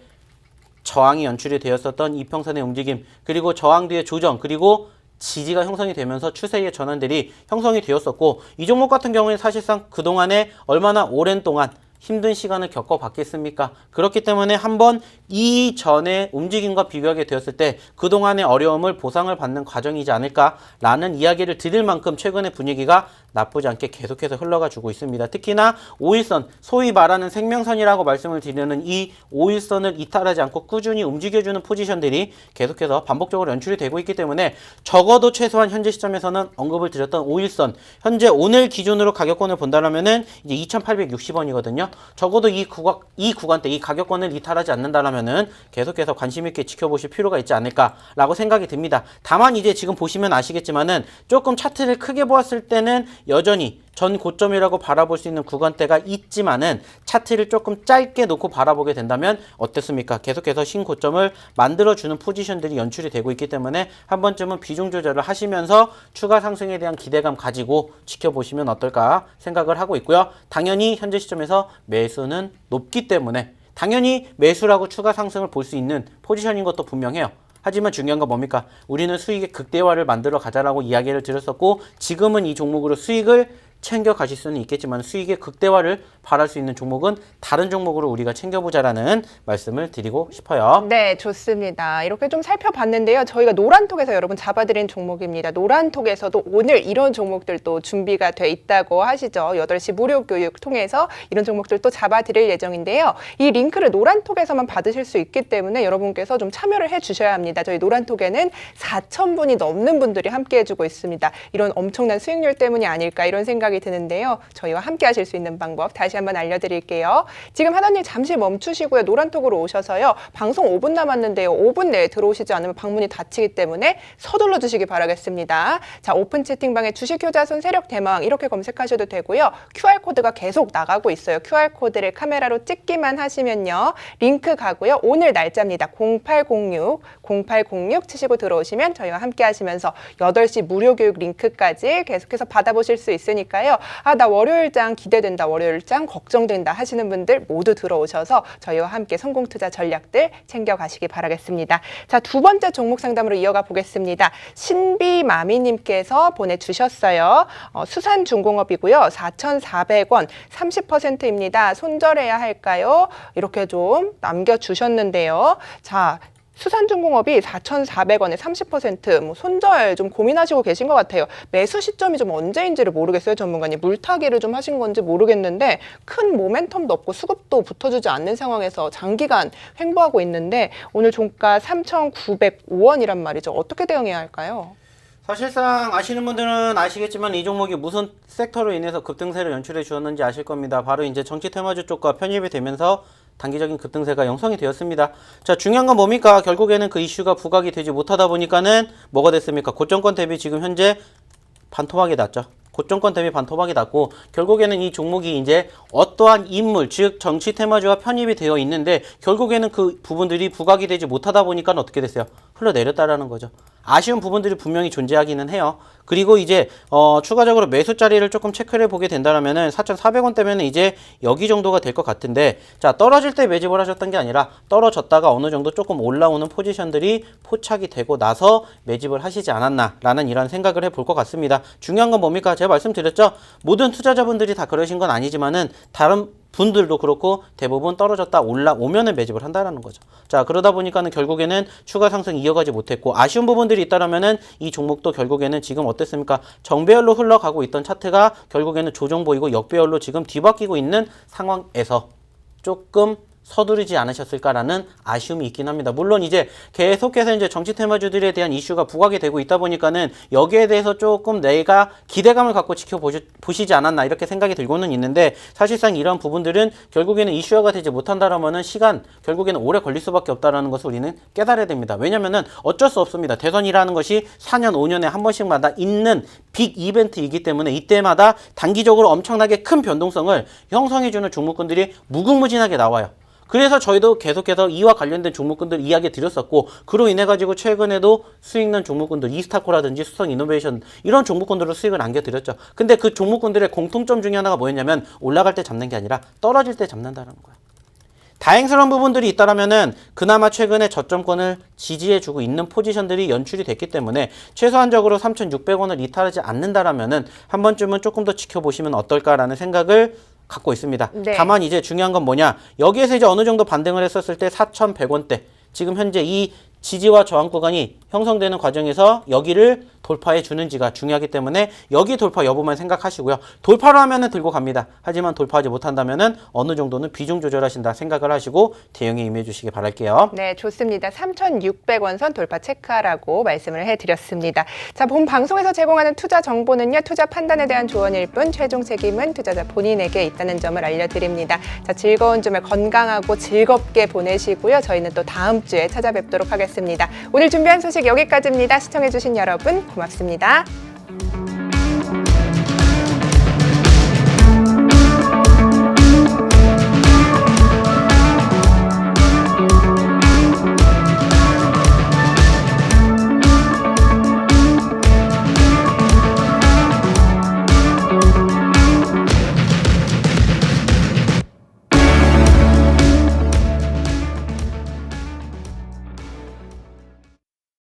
저항이 연출이 되었었던 이평선의 움직임, 그리고 저항 뒤의 조정, 그리고 지지가 형성이 되면서 추세의 전환들이 형성이 되었었고, 이 종목 같은 경우에 사실상 그동안에 얼마나 오랜 동안 힘든 시간을 겪어봤겠습니까? 그렇기 때문에 한번 이전의 움직임과 비교하게 되었을 때 그동안의 어려움을 보상을 받는 과정이지 않을까라는 이야기를 드릴 만큼 최근의 분위기가 나쁘지 않게 계속해서 흘러가주고 있습니다. 특히나 5일선, 소위 말하는 생명선이라고 말씀을 드리는 이 5일선을 이탈하지 않고 꾸준히 움직여주는 포지션들이 계속해서 반복적으로 연출이 되고 있기 때문에 적어도 최소한 현재 시점에서는 언급을 드렸던 5일선, 현재 오늘 기준으로 가격권을 본다면은 이제 2,860원이거든요. 적어도 이 구간대, 이 가격권을 이탈하지 않는다면은 계속해서 관심 있게 지켜보실 필요가 있지 않을까라고 생각이 듭니다. 다만 이제 지금 보시면 아시겠지만은 조금 차트를 크게 보았을 때는 여전히 전 고점이라고 바라볼 수 있는 구간대가 있지만은 차트를 조금 짧게 놓고 바라보게 된다면 어떻습니까? 계속해서 신고점을 만들어주는 포지션들이 연출이 되고 있기 때문에 한 번쯤은 비중 조절을 하시면서 추가 상승에 대한 기대감 가지고 지켜보시면 어떨까 생각을 하고 있고요. 당연히 현재 시점에서 매수는 높기 때문에 당연히 매수라고 추가 상승을 볼 수 있는 포지션인 것도 분명해요. 하지만 중요한 건 뭡니까? 우리는 수익의 극대화를 만들어 가자라고 이야기를 드렸었고, 지금은 이 종목으로 수익을 챙겨 가실 수는 있겠지만 수익의 극대화를 바랄 수 있는 종목은 다른 종목으로 우리가 챙겨보자라는 말씀을 드리고 싶어요. 네, 좋습니다. 이렇게 좀 살펴봤는데요. 저희가 노란톡에서 여러분 잡아드린 종목입니다. 노란톡에서도 오늘 이런 종목들도 준비가 돼 있다고 하시죠. 8시 무료 교육 통해서 이런 종목들 또 잡아드릴 예정인데요. 이 링크를 노란톡에서만 받으실 수 있기 때문에 여러분께서 좀 참여를 해주셔야 합니다. 저희 노란톡에는 4,000분이 넘는 분들이 함께 해주고 있습니다. 이런 엄청난 수익률 때문이 아닐까 이런 생각이 드는데요. 저희와 함께 하실 수 있는 방법 다시 한번 알려드릴게요. 지금 하나님 잠시 멈추시고요. 노란톡으로 오셔서요. 방송 5분 남았는데요. 5분 내에 들어오시지 않으면 방문이 닫히기 때문에 서둘러 주시기 바라겠습니다. 자, 오픈 채팅방에 주식효자손 세력 대망 이렇게 검색하셔도 되고요. QR코드가 계속 나가고 있어요. QR코드를 카메라로 찍기만 하시면요. 링크 가고요. 오늘 날짜입니다. 0806 치시고 들어오시면 저희와 함께 하시면서 8시 무료 교육 링크까지 계속해서 받아보실 수 있으니까요. 아, 나 월요일장 기대된다, 월요일장 걱정된다 하시는 분들 모두 들어오셔서 저희와 함께 성공 투자 전략들 챙겨가시기 바라겠습니다. 자, 두 번째 종목 상담으로 이어가 보겠습니다. 신비마미님께서 보내주셨어요. 수산중공업이고요. 4,400원 30%입니다. 손절해야 할까요? 이렇게 좀 남겨주셨는데요. 자, 수산중공업이 4,400원에 30% 손절 좀 고민하시고 계신 것 같아요. 매수 시점이 좀 언제인지를 모르겠어요, 전문가님. 물타기를 좀 하신 건지 모르겠는데 큰 모멘텀도 없고 수급도 붙어주지 않는 상황에서 장기간 횡보하고 있는데 오늘 종가 3,905원이란 말이죠. 어떻게 대응해야 할까요? 사실상 아시는 분들은 아시겠지만 이 종목이 무슨 섹터로 인해서 급등세를 연출해 주었는지 아실 겁니다. 바로 이제 정치 테마주 쪽과 편입이 되면서 단기적인 급등세가 형성이 되었습니다. 자, 중요한 건 뭡니까? 결국에는 그 이슈가 부각이 되지 못하다 보니까는 뭐가 됐습니까? 고점권 대비 지금 현재 반토막이 났죠. 고점권 대비 반토막이 났고, 결국에는 이 종목이 이제 어떠한 인물, 즉 정치 테마주와 편입이 되어 있는데 결국에는 그 부분들이 부각이 되지 못하다 보니까 어떻게 됐어요? 흘러내렸다라는 거죠. 아쉬운 부분들이 분명히 존재하기는 해요. 그리고 이제 추가적으로 매수 자리를 조금 체크를 해보게 된다면은 4,400원대면은 이제 여기 정도가 될 것 같은데, 자, 떨어질 때 매집을 하셨던 게 아니라 떨어졌다가 어느 정도 조금 올라오는 포지션들이 포착이 되고 나서 매집을 하시지 않았나라는 이런 생각을 해볼 것 같습니다. 중요한 건 뭡니까? 제가 말씀드렸죠. 모든 투자자분들이 다 그러신 건 아니지만은 다른 분들도 그렇고 대부분 떨어졌다 올라오면은 매집을 한다라는 거죠. 자, 그러다 보니까는 결국에는 추가 상승 이어가지 못했고, 아쉬운 부분들이 있다라면은 이 종목도 결국에는 지금 어땠습니까? 정배열로 흘러가고 있던 차트가 결국에는 조정 보이고 역배열로 지금 뒤바뀌고 있는 상황에서 조금 서두르지 않으셨을까라는 아쉬움이 있긴 합니다. 물론 이제 계속해서 이제 정치 테마주들에 대한 이슈가 부각이 되고 있다 보니까는 여기에 대해서 조금 내가 기대감을 갖고 지켜보시지 않았나 이렇게 생각이 들고는 있는데, 사실상 이런 부분들은 결국에는 이슈화가 되지 못한다라면은 시간 결국에는 오래 걸릴 수밖에 없다라는 것을 우리는 깨달아야 됩니다. 왜냐면은 어쩔 수 없습니다. 대선이라는 것이 4년 5년에 한 번씩마다 있는 빅 이벤트이기 때문에 이때마다 단기적으로 엄청나게 큰 변동성을 형성해주는 종목군들이 무궁무진하게 나와요. 그래서 저희도 계속해서 이와 관련된 종목군들 이야기 드렸었고, 그로 인해 가지고 최근에도 수익난 종목군들 이스타코라든지 수성이노베이션 이런 종목군들로 수익을 안겨드렸죠. 근데 그 종목군들의 공통점 중에 하나가 뭐였냐면 올라갈 때 잡는 게 아니라 떨어질 때 잡는다는 거예요. 다행스러운 부분들이 있다라면은 그나마 최근에 저점권을 지지해주고 있는 포지션들이 연출이 됐기 때문에 최소한적으로 3,600원을 이탈하지 않는다라면은 한 번쯤은 조금 더 지켜보시면 어떨까라는 생각을 갖고 있습니다. 네. 다만 이제 중요한 건 뭐냐? 여기에서 이제 어느 정도 반등을 했었을 때 4,100원대 지금 현재 이 지지와 저항 구간이 형성되는 과정에서 여기를 돌파해 주는지가 중요하기 때문에 여기 돌파 여부만 생각하시고요. 돌파를 하면은 들고 갑니다. 하지만 돌파하지 못한다면은 어느 정도는 비중 조절하신다 생각을 하시고 대응에 임해 주시기 바랄게요. 네, 좋습니다. 3,600원 선 돌파 체크하라고 말씀을 해드렸습니다. 자, 본 방송에서 제공하는 투자 정보는요, 투자 판단에 대한 조언일 뿐 최종 책임은 투자자 본인에게 있다는 점을 알려드립니다. 자, 즐거운 주말 건강하고 즐겁게 보내시고요. 저희는 또 다음 주에 찾아뵙도록 하겠습니다. 오늘 준비한 소식 여기까지입니다. 시청해주신 여러분 고맙습니다.